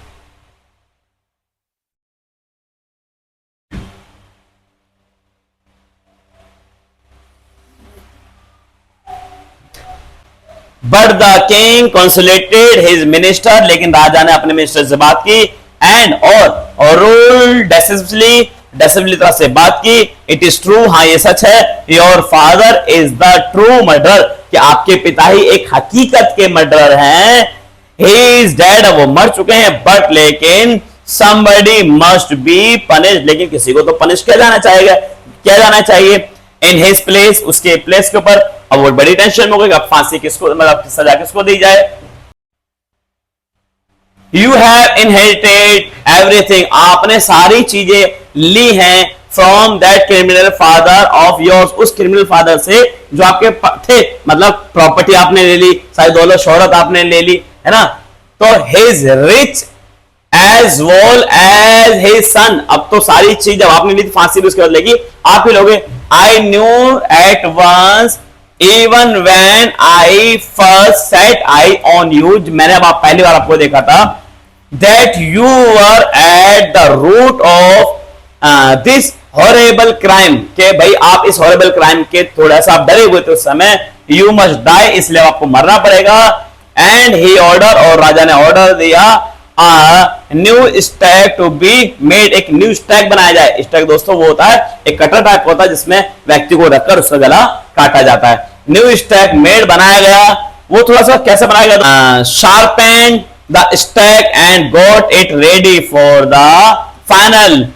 but the king consolidated his minister, लेकिन राजा ने अपने मिनिस्टर से बात की, एंड और रूल डेसिवली तरह से बात की, इट इज ट्रू, हाँ ये सच है, your father is the true murder, कि आपके पिता ही एक हकीकत के मर्डरर हैं, ही इज डेड, वो मर चुके हैं, बट लेकिन somebody must be punished, लेकिन किसी को तो पनिश किया जाना चाहिए इन हिज प्लेस, उसके प्लेस के ऊपर। अब वो बड़ी टेंशन में हो गई, अब फांसी किसको, मतलब सजा किसको दी जाए। यू हैव इनहेरिटेड एवरीथिंग, आपने सारी चीजें ली हैं, from that criminal father of yours, उस क्रिमिनल फादर से जो आपके थे, मतलब प्रॉपर्टी आपने ले ली, सारी दौलत शोहरत आपने ले ली, है ना। तो his rich as well as his son, अब तो सारी चीज जब आपने ली थी, फांसी भी उसके बाद लेगी, आप ही लोगे। I knew at once even when I first set eye on you, मैंने अब आप पहली बार आपको देखा था, that you were at the root of this horrible crime, के भाई आप इस हॉरेबल क्राइम के थोड़ा सा आप डरे हुए थे उस समय, यू मस्ट डाई, इसलिए आपको मरना पड़ेगा। एंड ही ऑर्डर, और राजा ने ऑर्डर दिया, new stake to be made, एक न्यू स्टैक बनाया जाए। स्टैक दोस्तों वो होता है एक कटर टाइप होता है जिसमें व्यक्ति को रखकर उसका गला काटा जाता है। न्यू स्टैक मेड बनाया गया, वो थोड़ा सा कैसे बनाया गया, sharpened the stake and got it ready for the final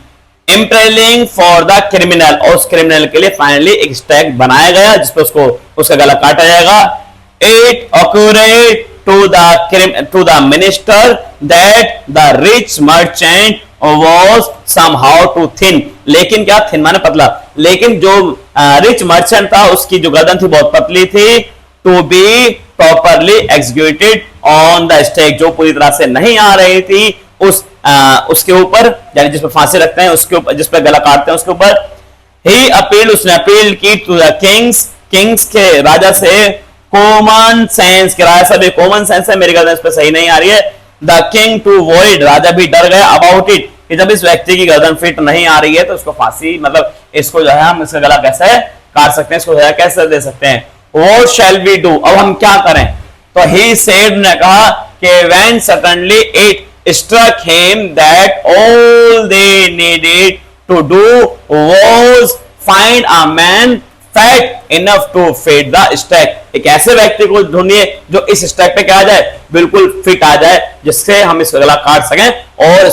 impaling for the criminal, और उस क्रिमिनल के लिए फाइनली एक स्टैक बनाया गया जिसपे उसको उसका गला काटा जाएगा। It occurred to the minister that the rich merchant was somehow too thin, लेकिन क्या थिन माने पतला, लेकिन जो रिच मर्चेंट था उसकी जो गर्दन थी बहुत पतली थी, to be properly executed on the stake, जो पूरी तरह से नहीं आ रही थी उसके ऊपर, यानी जिस पर फांसी रखते हैं उसके ऊपर, जिस पर गला काटते हैं उसके ऊपर। ही अपील, उसने अपील की टू द किंग्स के राजा से, कॉमन सेंस के राजा से, कॉमन सेंस है, मेरी गर्दन इस पे सही नहीं आ रही है, द किंग टू वॉइड, राजा भी डर गया अबाउट इट, कि जब इस व्यक्ति की गर्दन फिट नहीं आ रही है तो इसको फांसी, मतलब इसको जो है हम इसका गला कैसे काट सकते हैं, इसको सजा कैसे दे सकते हैं। व्हाट शैल वी डू, अब हम क्या करें। तो ही सेड, ने कहा कि when suddenly it struck him that all they needed to do was find a man fat enough to fit the stack, एक ऐसे व्यक्ति को ढूंढिए जो इस स्टैक पे क्या आ जाए, बिल्कुल फिट आ जाए, जिससे हम इसका गला काट सकें और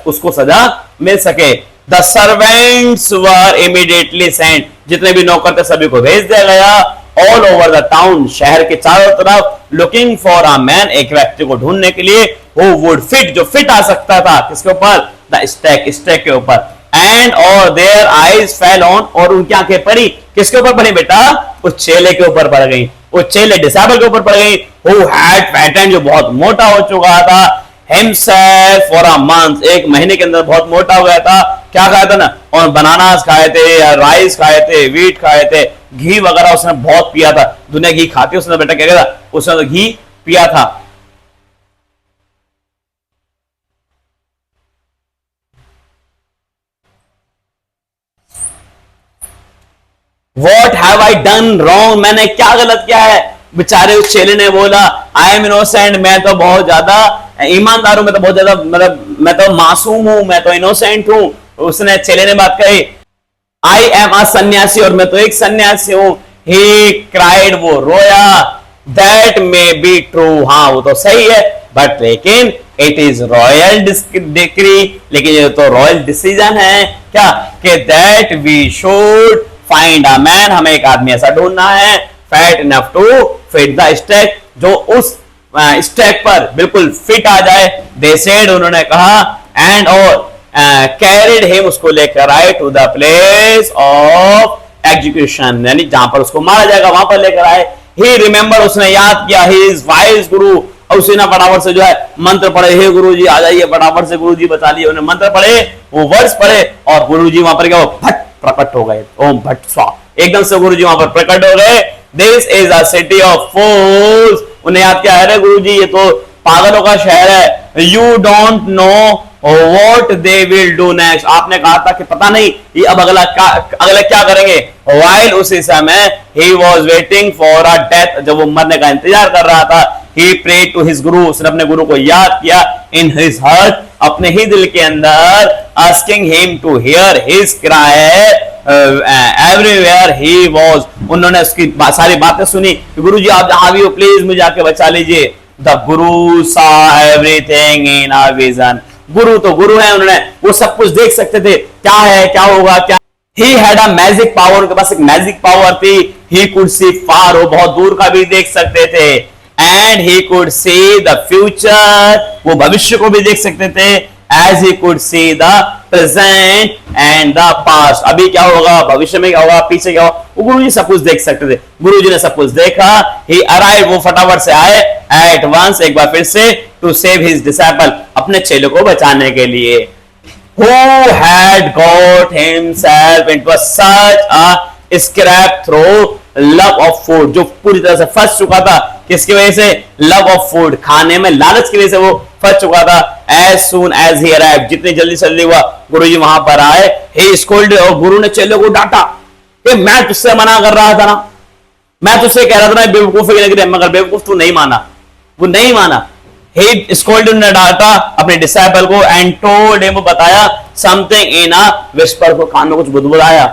उसको सजा मिल सके। The servants were immediately sent, जितने भी नौकर थे सभी को भेज दिया गया, ऑल ओवर द टाउन, शहर के चारों तरफ, लुकिंग फॉर अ मैन, एक व्यक्ति को ढूंढने के लिए, who would fit, जो फिट आ सकता था किसके ऊपर, द स्टैक के ऊपर। एंड और देयर आईज फेल ऑन, और उनकी आंखें पड़ी किसके ऊपर पड़ी बेटा, उस चेले के ऊपर पड़ गई, उस चेले डिसेबल के ऊपर पड़ गई, who had fattened, जो बहुत मोटा हो चुका था, himself for a month, एक महीने के अंदर बहुत मोटा हो गया था, क्या खाया था ना, और बनानास खाए थे, राइस खाए थे, व्हीट खाए थे, घी वगैरह उसने बहुत पिया था, दुनिया घी खाती, उसने बेटा क्या किया था, उसने तो घी पिया था। What have I done wrong, मैंने क्या गलत किया है। बेचारे उस चेले ने बोला, आई एम इनोसेंट, मैं तो बहुत ज्यादा ईमानदार हूं, मैं तो बहुत ज्यादा, मतलब मैं तो मासूम हूं, मैं तो इनोसेंट हूं। उसने चेले ने बात कही, आई एम अ सन्यासी, और मैं तो एक सन्यासी हूं। ही क्राइड, वो रोया, दैट मे बी ट्रू, हाँ वो तो सही है, बट लेकिन इट इज रॉयल डिक्री, लेकिन ये तो रॉयल डिसीजन है क्या, कि that we should find a man, हमें एक आदमी ऐसा ढूंढना है, fat enough to fit the stake, जो उस स्टैक पर बिल्कुल फिट आ जाए। दे सेड, उन्होंने कहा, एंड और कैरिड हिम, उसको लेकर आए to the place of execution, यानी जहां पर उसको मारा जाएगा वहां पर लेकर आए। ही रिमेंबर, उसने याद किया, ही इज वाइज गुरु, और उसी ने फटाफट से जो है मंत्र पढ़े, हे गुरु जी आ जाइए, फटाफट से गुरु जी बता लिए, उन्हें मंत्र पढ़े, वो वर्ड्स पढ़े, और गुरु जी वहां पर क्या, वो भट प्रकट हो गए, ओम भट स्वा, एकदम से गुरु जी वहां पर प्रकट हो गए। This is a city of fools, उन्हें याद किया, अरे गुरु जी ये तो पागलों का शहर है, you don't know what they will do next. आपने कहा था कि पता नहीं ये अब अगला क्या करेंगे। वाइल उसी समय he was waiting for a death, जब वो मरने का इंतजार कर रहा था, ही प्रेड टू हिज गुरु, उसने अपने गुरु को याद किया, इन हिज हार्ट, अपने ही दिल के अंदर, asking him to hear his cry everywhere he was. उन्होंने उसकी सारी बातें सुनी, गुरु जी आप जहां भी हो प्लीज मुझे आके बचा लीजिए। द गुरु सा एवरीथिंग इन अ विजन, गुरु तो गुरु है, उन्होंने वो सब कुछ देख सकते थे, क्या है क्या होगा क्या। He had a magic power, उनके पास एक मैजिक पावर थी। ही कुड सी फार, वो बहुत दूर का भी देख सकते थे। And he could see the future, वो भविष्य को भी देख सकते थे। As he could see the present and the past, अभी क्या होगा, भविष्य में क्या होगा, पीछे क्या होगा, वो गुरु जी सब कुछ देख सकते थे। गुरु जी ने सब कुछ देखा। ही अराइव, वो फटाफट से आए, एट वंस, एक बार फिर से, टू सेव हिज डिसाइपल, अपने चेलों को बचाने के लिए। Who had got himself into such a scrap through love of food, जो पूरी तरह से फंस चुका था, किसकी वजह से, लव ऑफ फूड, खाने में लालच की वजह से वो फंस चुका था। As soon as he arrived, जितनी जल्दी हुआ गुरु जी वहां पर आए, he scolded, और गुरु ने चेलों को डांटा कि मैं तुझसे मना कर रहा था ना, मैं तुझसे कह रहा था ना बेवकूफी की नगरी, मगर बेवकूफ तू नहीं माना, वो नहीं माना। He scolded, ने डांटा अपने डिसाइपल को, एंड टोल्ड हिम, बताया, समथिंग इन अ विस्पर, को कान में कुछ बुदबुदाया।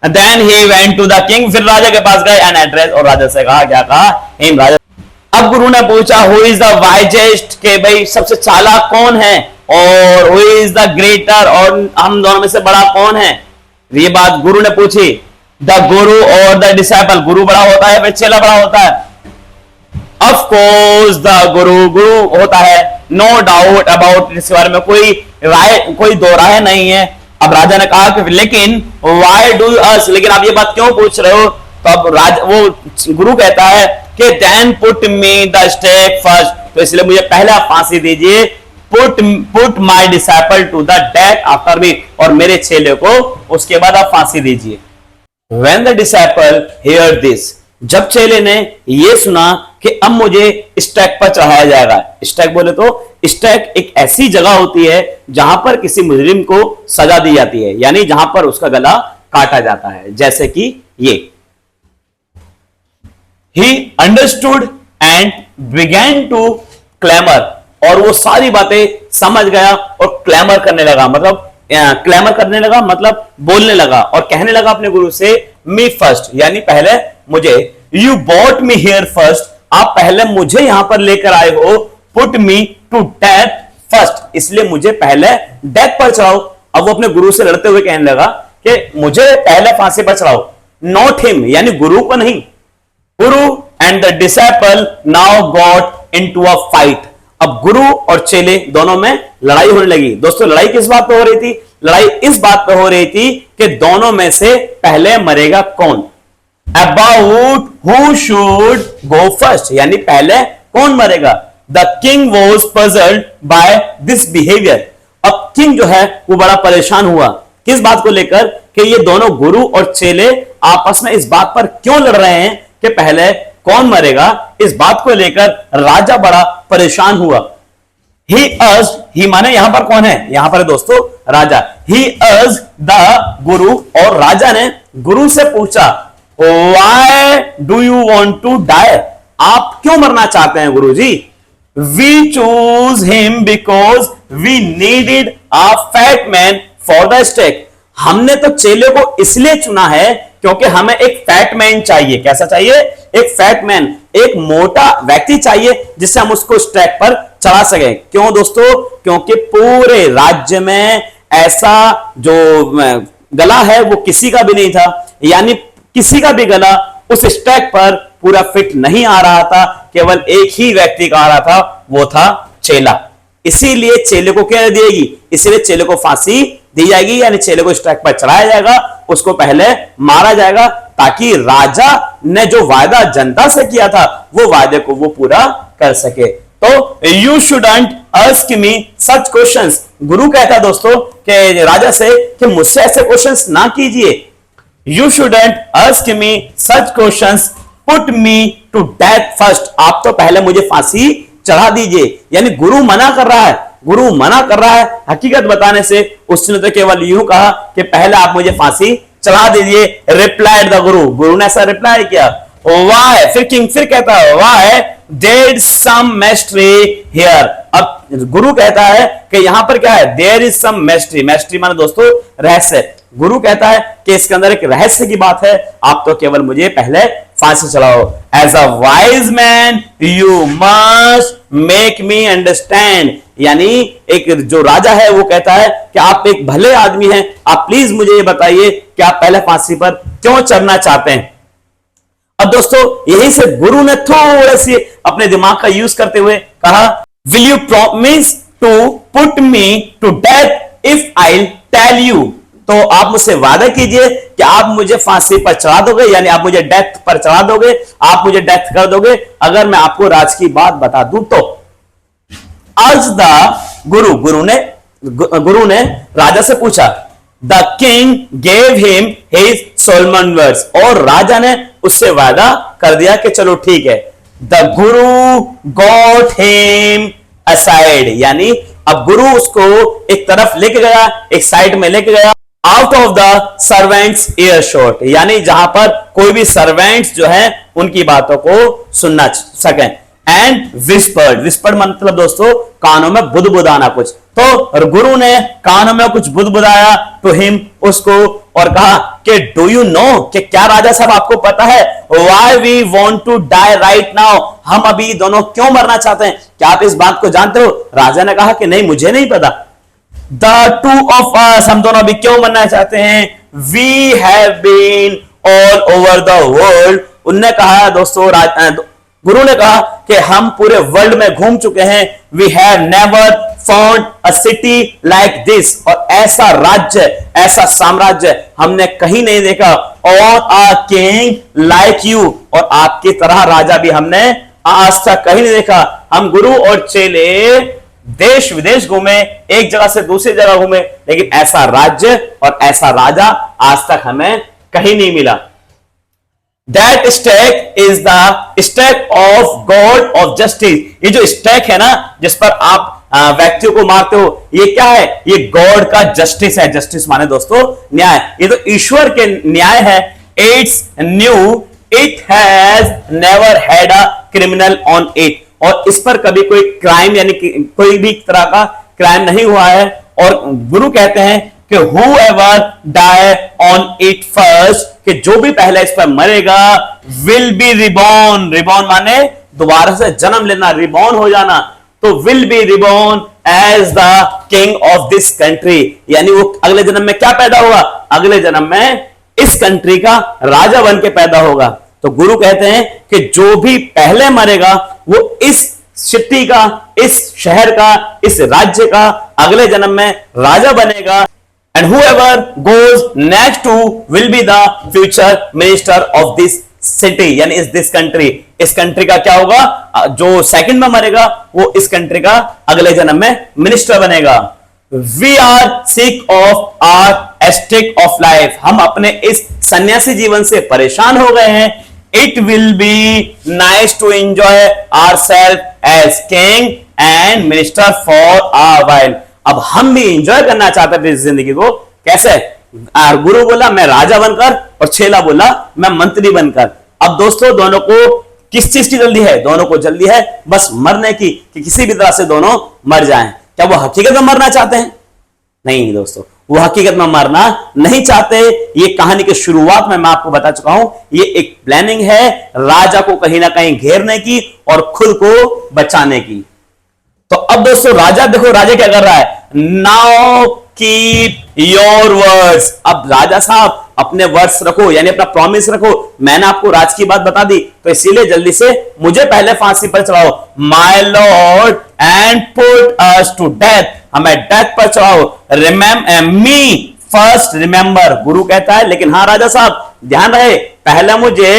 Then he went to the king, फिर राजा के पास गए, एंड एड्रेस, और राजा से कहा, क्या कहा, हिम राजा। अब गुरु ने पूछा, हु इज द वाइजेस्ट, के भाई सबसे चालाक कौन है, और हु इज द ग्रेटर, और हम दोनों में से बड़ा कौन है। ये बात गुरु ने पूछी। द गुरु और द डिसाइपल, गुरु बड़ा होता है फिर चेला बड़ा होता है। ऑफ कोर्स द गुरु होता है, नो डाउट अबाउट, इसके बारे में कोई दो राय नहीं है। अब राजा ने कहा कि लेकिन वाई डू अस, लेकिन आप ये बात क्यों पूछ रहे हो। तो अब वो गुरु कहता है कि then put me the stake first, तो इसलिए मुझे पहले आप फांसी दीजिए। Put my disciple to the death after me, और मेरे चेले को उसके बाद आप फांसी दीजिए। When the disciple heard this, जब चेले ने ये सुना कि अब मुझे स्टैक पर चढ़ाया जाएगा। स्टैक बोले तो स्टैक एक ऐसी जगह होती है जहां पर किसी मुजरिम को सजा दी जाती है, यानी जहां पर उसका गला काटा जाता है, जैसे कि ये। He understood and began to clamor, और वो सारी बातें समझ गया और क्लैमर करने लगा, मतलब क्लैमर करने लगा, मतलब बोलने लगा और कहने लगा अपने गुरु से, मी फर्स्ट, यानी पहले मुझे, you brought me here first, आप पहले मुझे यहां पर लेकर आए हो, put me to death first, इसलिए मुझे पहले डेथ पर चढ़ाओ। अब वो अपने गुरु से लड़ते हुए कहने लगा कि मुझे पहले फांसी पर चढ़ाओ, नॉट हिम, यानी गुरु को नहीं। गुरु and the disciple now got into a fight, अब गुरु और चेले दोनों में लड़ाई होने लगी। दोस्तों लड़ाई किस बात पे हो रही थी, लड़ाई इस बात पे हो रही थी कि दोनों में से पहले मरेगा कौन, about who should go first, यानी पहले कौन मरेगा। The king was puzzled by this behaviour, अब किंग जो है वो बड़ा परेशान हुआ, किस बात को लेकर कि ये दोनों गुरु और चेले आपस में इस बात पर क्यों लड़ रहे हैं कि पहले कौन मरेगा। इस बात को लेकर राजा बड़ा परेशान हुआ। ही अर्ज्ड, ही माने यहां पर कौन है, यहां पर दोस्तों राजा। ही अर्ज्ड द गुरु, और राजा ने गुरु से पूछा, why do you want to die, आप क्यों मरना चाहते हैं guru ji. We chose him because we needed a fat man for the stake, हमने तो चेले को इसलिए चुना है क्योंकि हमें एक फैट मैन चाहिए। कैसा चाहिए, एक फैट मैन, एक मोटा व्यक्ति चाहिए जिससे हम उसको स्टैक पर चढ़ा सके। क्यों दोस्तों, क्योंकि पूरे राज्य में ऐसा जो गला है वो किसी का भी नहीं था, यानी किसी का भी गला उस स्टैक पर पूरा फिट नहीं आ रहा था, केवल एक ही व्यक्ति का आ रहा था, वो था चेला। इसीलिए चेले को क्या दिएगी, इसलिए चेले को फांसी दी जाएगी, यानी चेले को स्टैक पर चढ़ाया जाएगा, उसको पहले मारा जाएगा, ताकि राजा ने जो वायदा जनता से किया था वो वायदे को वो पूरा कर सके। तो you shouldn't ask me such questions, गुरु कहता है दोस्तों कि राजा से कि मुझसे ऐसे क्वेश्चंस ना कीजिए। You shouldn't ask me such questions, put me to death first, आप तो पहले मुझे फांसी चढ़ा दीजिए। यानी गुरु मना कर रहा है, गुरु मना कर रहा है हकीकत बताने से। उसने तो केवल यूं कहा कि पहले आप मुझे फांसी चढ़ा दीजिए। रिप्लाइड द गुरु, गुरु ने ऐसा रिप्लाई किया। वाई, फिर किंग फिर कहता है why there is some mystery here. अब गुरु कहता है कि यहां पर क्या है, there is some mystery, mystery माने दोस्तों रहस्य। गुरु कहता है कि इसके अंदर एक रहस्य की बात है, आप तो केवल मुझे पहले फांसी चढ़ाओ। As a wise man you must make me understand, यानी एक जो राजा है वो कहता है कि आप एक भले आदमी हैं, आप प्लीज मुझे ये बताइए कि आप पहले फांसी पर क्यों चढ़ना चाहते हैं। अब दोस्तों यहीं से गुरु ने थोड़ा सी अपने दिमाग का यूज करते हुए कहा, will you promise to put me to death if I tell you, तो आप मुझसे वादा कीजिए कि आप मुझे फांसी पर चढ़ा दोगे, यानी आप मुझे डेथ पर चढ़ा दोगे, आप मुझे डेथ कर दोगे अगर मैं आपको राज की बात बता दूं तो। आज द गुरु ने राजा से पूछा। The king gave him his Solomon words, और राजा ने उससे वादा कर दिया कि चलो ठीक है। The Guru got him aside, यानी अब गुरु उसको एक तरफ लेके गया, एक साइड में लेके गया, out of the servants year shot, यानी जहां पर कोई भी सर्वेंट्स जो है उनकी बातों को सुनना सकें। एंड विस्पर्ड, विस्पर्ड मतलब दोस्तों कानों में बुदबुदाना कुछ, तो गुरु ने कानों में कुछ बुदबुदाया टू हिम, उसको, और कहा कि डू यू नो, कि क्या राजा साहब आपको पता है why we want to die right now, हम अभी दोनों क्यों मरना चाहते हैं, क्या आप इस बात को जानते हो। राजा ने कहा कि नहीं मुझे नहीं पता। द टू ऑफ अस, हम दोनों अभी क्यों मरना चाहते हैं। We have been all over the world, उनने कहा दोस्तों, गुरु ने कहा कि हम पूरे वर्ल्ड में घूम चुके हैं। We have never found a city like this, और ऐसा राज्य, ऐसा साम्राज्य हमने कहीं नहीं देखा। और अ किंग लाइक यू, और आपकी तरह राजा भी हमने आज तक कहीं नहीं देखा। हम गुरु और चेले देश विदेश घूमे, एक जगह से दूसरी जगह घूमे, लेकिन ऐसा राज्य और ऐसा राजा आज तक हमें कहीं नहीं मिला। That stake is the stake of God of justice, ये जो स्टेक है ना जिस पर आप व्यक्तियों को मारते हो, ये क्या है, ये गॉड का जस्टिस है। जस्टिस माने दोस्तों न्याय, ये तो ईश्वर के न्याय है। It's new, it has never had a criminal on it, और इस पर कभी कोई क्राइम यानी कोई भी तरह का क्राइम नहीं हुआ है। और गुरु कहते हैं कि whoever die on it first, कि जो भी पहले इस पर मरेगा will be reborn, reborn माने दोबारा से जन्म लेना, रिबॉर्न हो जाना, तो will be reborn as the king of this country, यानी वो अगले जन्म में क्या पैदा होगा, अगले जन्म में इस कंट्री का राजा बन के पैदा होगा। तो गुरु कहते हैं कि जो भी पहले मरेगा वो इस सिटी का, इस शहर का, इस राज्य का अगले जन्म में राजा बनेगा। And whoever goes next to will be the future minister of this city, यानी इस this country, इस कंट्री का क्या होगा, जो सेकंड में मरेगा वो इस कंट्री का अगले जन्म में मिनिस्टर बनेगा। We are sick of our ascetic of life, हम अपने इस सन्यासी जीवन से परेशान हो गए हैं। It will be nice to enjoy ourselves as king and minister for a while, अब हम भी एंजॉय करना चाहते थे इस जिंदगी को। कैसे, गुरु बोला मैं राजा बनकर, और चेला बोला मैं मंत्री बनकर। अब दोस्तों दोनों को किस चीज की जल्दी है, दोनों को जल्दी है बस मरने की, कि किसी भी तरह से दोनों मर जाएं। क्या वो हकीकत में मरना चाहते हैं? नहीं दोस्तों, वो हकीकत में मरना नहीं चाहते। ये कहानी के शुरुआत में मैं आपको बता चुका हूं, ये एक प्लानिंग है राजा को कहीं ना कहीं घेरने की और खुद को बचाने की। तो अब दोस्तों राजा, देखो राजा क्या कर रहा है, नाउ कीप योर वर्ड्स, अब राजा साहब अपने वर्ड्स रखो, यानी अपना प्रॉमिस रखो। मैंने आपको राज की बात बता दी, तो इसीलिए जल्दी से मुझे पहले फांसी पर चढ़ाओ। My lord and put us to death, हमें डेथ पर चढ़ाओ। रिमेंबर मी फर्स्ट, रिमेंबर, गुरु कहता है, लेकिन हाँ राजा साहब ध्यान रहे, पहले मुझे।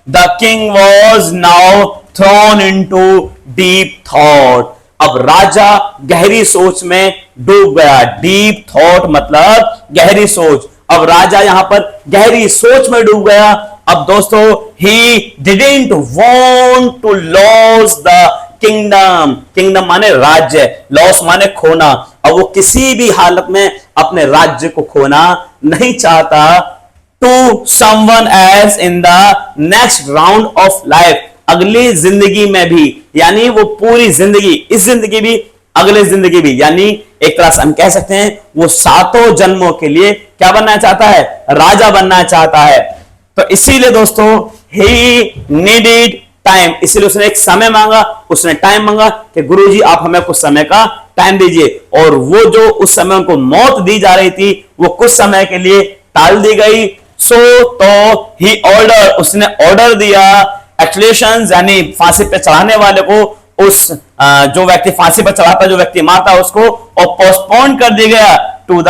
The king was now throne into deep thought, अब राजा गहरी सोच में डूब गया। डीप थॉट मतलब गहरी सोच। अब राजा यहां पर गहरी सोच में डूब गया अब दोस्तों he didn't want to lose the kingdom, kingdom माने राज्य, लॉस माने खोना। अब वो किसी भी हालत में अपने राज्य को खोना नहीं चाहता to someone else in the next round of life, अगली जिंदगी में भी, यानी वो पूरी जिंदगी, इस जिंदगी भी अगले जिंदगी भी, यानी एक तरह से हम कह सकते हैं वो सातों जन्मों के लिए क्या बनना चाहता है, राजा बनना चाहता है। तो इसीलिए दोस्तों ही नीडेड टाइम, इसीलिए उसने एक समय मांगा, उसने टाइम मांगा कि गुरुजी आप हमें कुछ समय का टाइम दीजिए। और वो जो उस समय उनको मौत दी जा रही थी वो कुछ समय के लिए टाल दी गई। सो तो ही ऑर्डर, उसने ऑर्डर दिया एक्सलेशन, यानी फांसी पे चढ़ाने वाले को, उस जो व्यक्ति फांसी पर चढ़ाता, जो व्यक्ति मारता उसको, और पोस्टपोन कर दिया गया टू द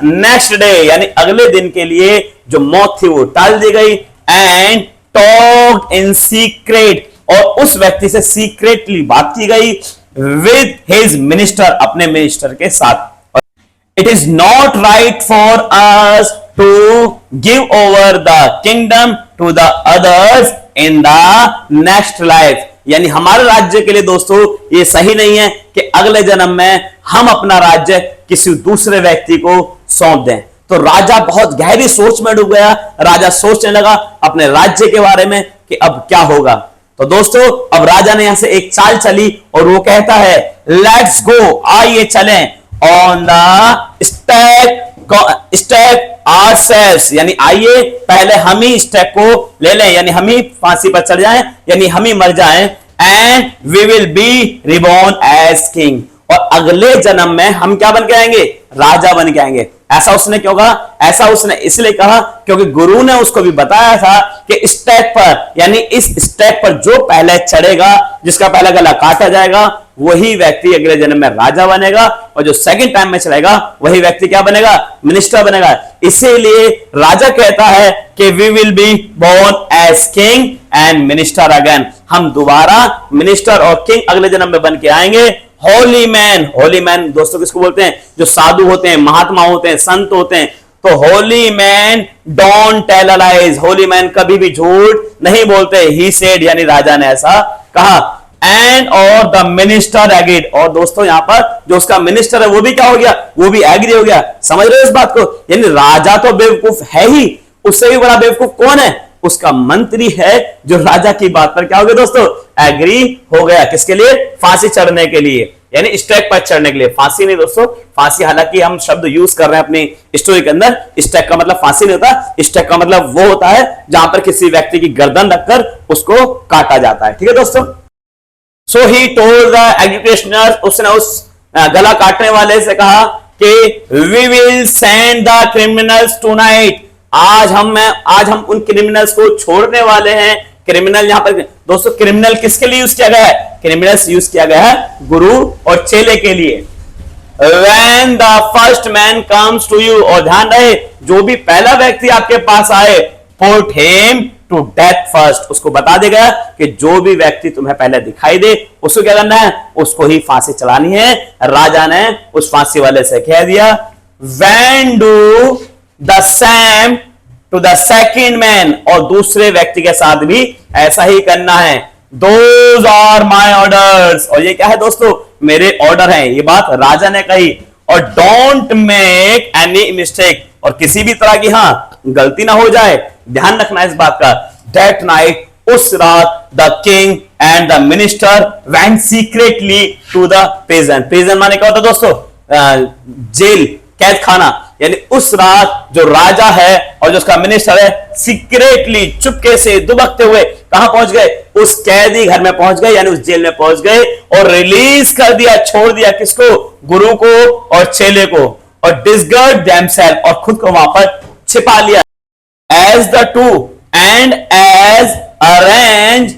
नेक्स्ट डे, यानी अगले दिन के लिए जो मौत थी वो टाल दी गई। एंड टॉक इन सीक्रेट, और उस व्यक्ति से सीक्रेटली बात की गई विद हिज मिनिस्टर, अपने मिनिस्टर के साथ। It is not right for us to give over the kingdom to the others in the next life, यानी हमारे राज्य के लिए दोस्तों ये सही नहीं है कि अगले जन्म में हम अपना राज्य किसी दूसरे व्यक्ति को सौंप दें। तो राजा बहुत गहरी सोच में डूब गया, राजा सोचने लगा अपने राज्य के बारे में कि अब क्या होगा। तो दोस्तों अब राजा ने यहां से एक चाल चली और वो कहता है लेट्स गो, आइए चलें, ऑन द स्टैक ourselves, यानी आइए पहले हम ही स्टैक को ले लें, यानी हम ही फांसी पर चढ़ जाएं, यानी हम ही मर जाएं। And we will be reborn as king, और अगले जन्म में हम क्या बन के आएंगे, राजा बन के आएंगे। ऐसा उसने क्यों कहा, ऐसा उसने इसलिए कहा क्योंकि गुरु ने उसको भी बताया था कि स्टैक पर, यानी इस स्टैक पर जो पहले चढ़ेगा, जिसका पहला गला काटा जाएगा, वही व्यक्ति अगले जन्म में राजा बनेगा, और जो सेकंड टाइम में चलेगा वही व्यक्ति क्या बनेगा, मिनिस्टर बनेगा। इसीलिए राजा कहता है कि we will be born as king and minister again, हम दोबारा मिनिस्टर और किंग अगले जन्म में बन के आएंगे। होली मैन, होली मैन दोस्तों किसको बोलते हैं, जो साधु होते हैं, महात्मा होते हैं, संत होते हैं। तो holy man don't tell lies, holy man कभी भी झूठ नहीं बोलते। ही सेड, यानी राजा ने ऐसा कहा। एंड और द मिनिस्टर एग्रीड, और दोस्तों यहां पर जो उसका मिनिस्टर है वो भी क्या हो गया, वो भी एग्री हो गया। समझ रहे हो इस बात को, यानी राजा तो बेवकूफ है ही, उससे भी बड़ा बेवकूफ कौन है, उसका मंत्री है, जो राजा की बात पर क्या हो गया दोस्तों, एग्री हो गया। किसके लिए, फांसी चढ़ने के लिए, यानी स्टैक पर चढ़ने के लिए। फांसी नहीं दोस्तों, फांसी हालांकि हम शब्द यूज कर रहे हैं अपनी स्टोरी के अंदर, स्टैक का मतलब फांसी नहीं होता, स्टैक का मतलब वो होता है जहां पर किसी व्यक्ति की गर्दन रखकर उसको काटा जाता है। ठीक है दोस्तों। So he told the executioner, उसने उस गला काटने वाले से कहा कि we will send the criminals tonight, आज हम उन क्रिमिनल्स को छोड़ने वाले हैं। क्रिमिनल यहां पर दोस्तों, क्रिमिनल किसके लिए यूज किया गया है, क्रिमिनल्स यूज किया गया है गुरु और चेले के लिए। When the first man comes to you, और ध्यान रहे जो भी पहला व्यक्ति आपके पास आए, put him to death first, उसको बता देगा कि जो भी व्यक्ति तुम्हें पहले दिखाई दे उसको क्या करना है, उसको ही फांसी चलानी है। राजा ने उस फांसी वाले से कह दिया when do the same to the second man, और दूसरे व्यक्ति के साथ भी ऐसा ही करना है। Those are my orders, और ये क्या है दोस्तों, मेरे ऑर्डर हैं। ये बात राजा ने कही। और डोंट मेक एनी मिस्टेक, और किसी भी तरह की गलती ना हो जाए, ध्यान रखना इस बात का। That night, उस रात the king and the minister went secretly to the prison. Prison माने क्या होता है दोस्तों, जेल, कैद खाना। यानी उस रात जो राजा है और जो उसका मिनिस्टर है सीक्रेटली, चुपके से, दुबकते हुए कहां पहुंच गए, उस कैदी घर में पहुंच गए, यानी उस जेल में पहुंच गए, और रिलीज कर दिया, छोड़ दिया किसको, गुरु को और चेले को, और डिसगर्ड देमसेल्फ, और खुद को वहां पर छिपा लिया। As the two and as arrange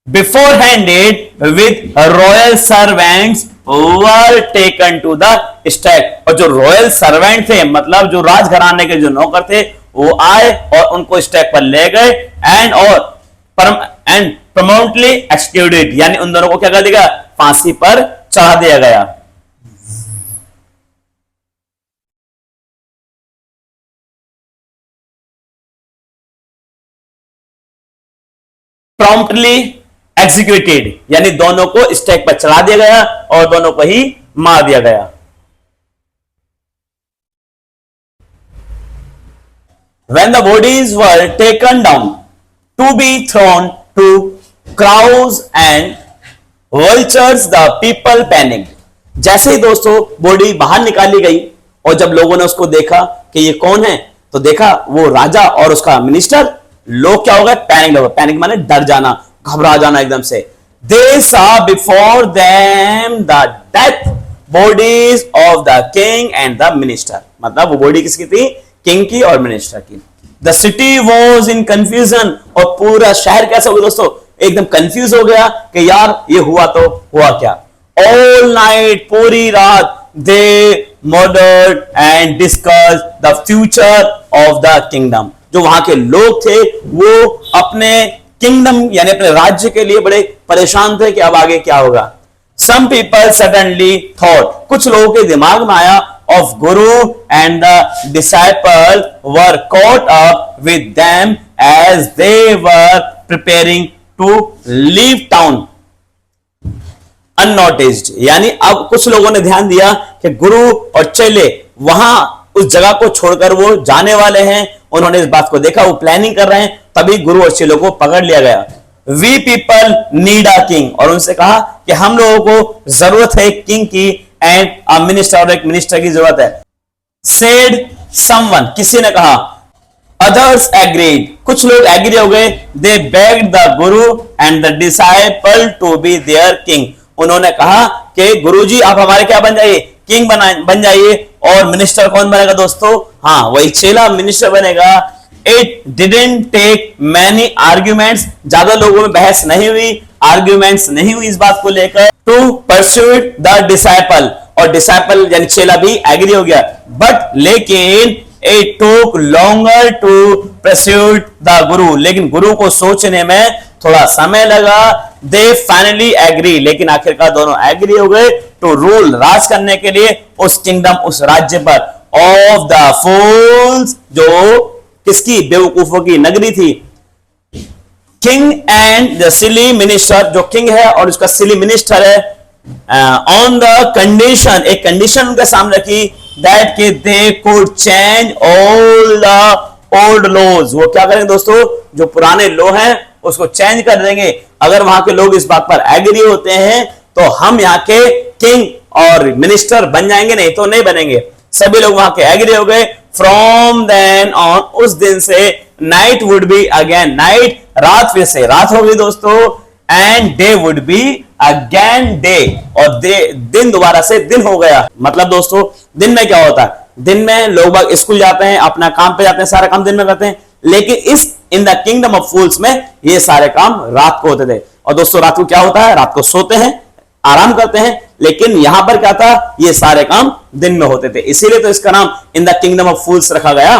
beforehanded with royal servants were taken to the stake, और जो रॉयल सर्वेंट थे, मतलब जो राजघराने के जो नौकर थे, वो आए और उनको स्टैक पर ले गए। एंड परमानेंटली एक्सक्यूटेड, यानी उन दोनों को क्या कर दिया, फांसी पर चढ़ा दिया गया। प्रॉम्प्टली एग्जीक्यूटेड, यानी दोनों को स्टैक पर चढ़ा दिया गया और दोनों को ही मार दिया गया। When the bodies were taken down to be thrown to crows and vultures, the people panicked. जैसे ही दोस्तों बॉडी बाहर निकाली गई और जब लोगों ने उसको देखा कि ये कौन है, तो देखा वो राजा और उसका मिनिस्टर, लोग क्या हो गए? पैनिक हो गए। पैनिक माने डर जाना, घबरा जाना एकदम से। They saw before them the death bodies of the king and the minister, मतलब वो बॉडी किसकी थी? किंग की और मिनिस्टर की। The city was in confusion, और पूरा शहर कैसा हो गया दोस्तों? एकदम कंफ्यूज हो गया कि यार ये हुआ तो हुआ क्या। ऑल नाइट, पूरी रात, they murdered and discussed the future of the kingdom. जो वहां के लोग थे वो अपने किंगडम यानी अपने राज्य के लिए बड़े परेशान थे कि अब आगे क्या होगा। Some people suddenly thought, कुछ लोगों के दिमाग में आया, of Guru and the disciple were caught up with them as they were preparing to leave town unnoticed। यानी अब कुछ लोगों ने ध्यान दिया कि गुरु और चेले वहां उस जगह को छोड़कर वो जाने वाले हैं। उन्होंने इस बात को देखा, वो प्लानिंग कर रहे हैं, तभी गुरु और चेलों को पकड़ लिया गया। We people need a king, और उनसे कहा कि हम लोगों को जरूरत है एक किंग की, एंड अ मिनिस्टर, और एक मिनिस्टर की जरूरत है। सेड समवन, किसी ने कहा। अदर्स एग्रीड, कुछ लोग एग्री हो गए। They begged the guru and the disciple to be their king, उन्होंने कहा कि गुरुजी आप हमारे क्या बन जाइए? किंग बन जाइए। और मिनिस्टर कौन बनेगा दोस्तों? हाँ, वही चेला मिनिस्टर बनेगा। It didn't take many arguments, ज्यादा लोगों में बहस नहीं हुई, आर्ग्यूमेंट्स नहीं हुई इस बात को लेकर। टू परस्यूड द डिसाइपल, और डिसाइपल यानी चेला भी एग्री हो गया। बट लेकिन it took longer to persuade the guru, लेकिन गुरु को सोचने में थोड़ा समय लगा। दे फाइनली एग्री, लेकिन आखिरकार दोनों एग्री हो गए टू रूल, राज करने के लिए उस किंगडम, उस राज्य पर। ऑफ द फूल्स, जो किसकी? बेवकूफों की नगरी थी। King and the silly minister, जो किंग है और उसका सिली मिनिस्टर है, ऑन द कंडीशन, एक कंडीशन उनके सामने रखी, दैट कि they could change all the old laws. वो क्या करेंगे दोस्तों? जो पुराने लॉ हैं उसको चेंज कर देंगे। अगर वहां के लोग इस बात पर एग्री होते हैं तो हम यहाँ के किंग और मिनिस्टर बन जाएंगे, नहीं तो नहीं बनेंगे। सभी लोग वहां के एग्री हो गए। फ्रॉम देन ऑन, उस दिन से night would be again night, रात फिर से रात होगी दोस्तों। And day would be again day, और दिन दोबारा से दिन हो गया। मतलब दोस्तों दिन में क्या होता है? दिन में लोग बाग स्कूल जाते हैं, अपना काम पे जाते हैं, सारा काम दिन में करते हैं। लेकिन इस इन द किंगडम ऑफ फूल्स में ये सारे काम रात को होते थे। और दोस्तों रात को क्या होता है? रात को सोते हैं, आराम करते हैं। लेकिन यहां पर क्या था? ये सारे काम दिन में होते थे, इसीलिए तो इसका नाम in the kingdom of fools रखा गया।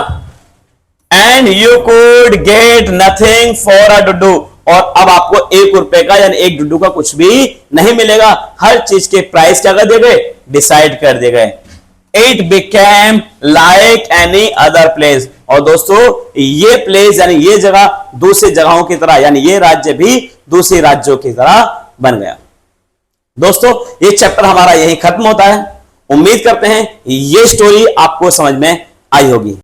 And you could get nothing for a duddu, और अब आपको 1 रुपए का यानी 1 डुडू का कुछ भी नहीं मिलेगा। हर चीज के प्राइस क्या कर दिए गए? डिसाइड कर दिए गए। It became like any other place, और दोस्तों ये प्लेस यानी ये जगह दूसरी जगहों की तरह, यानी ये राज्य भी दूसरी राज्यों की तरह बन गया। दोस्तों ये चैप्टर हमारा यही खत्म होता है। उम्मीद करते हैं ये स्टोरी आपको समझ में आई होगी।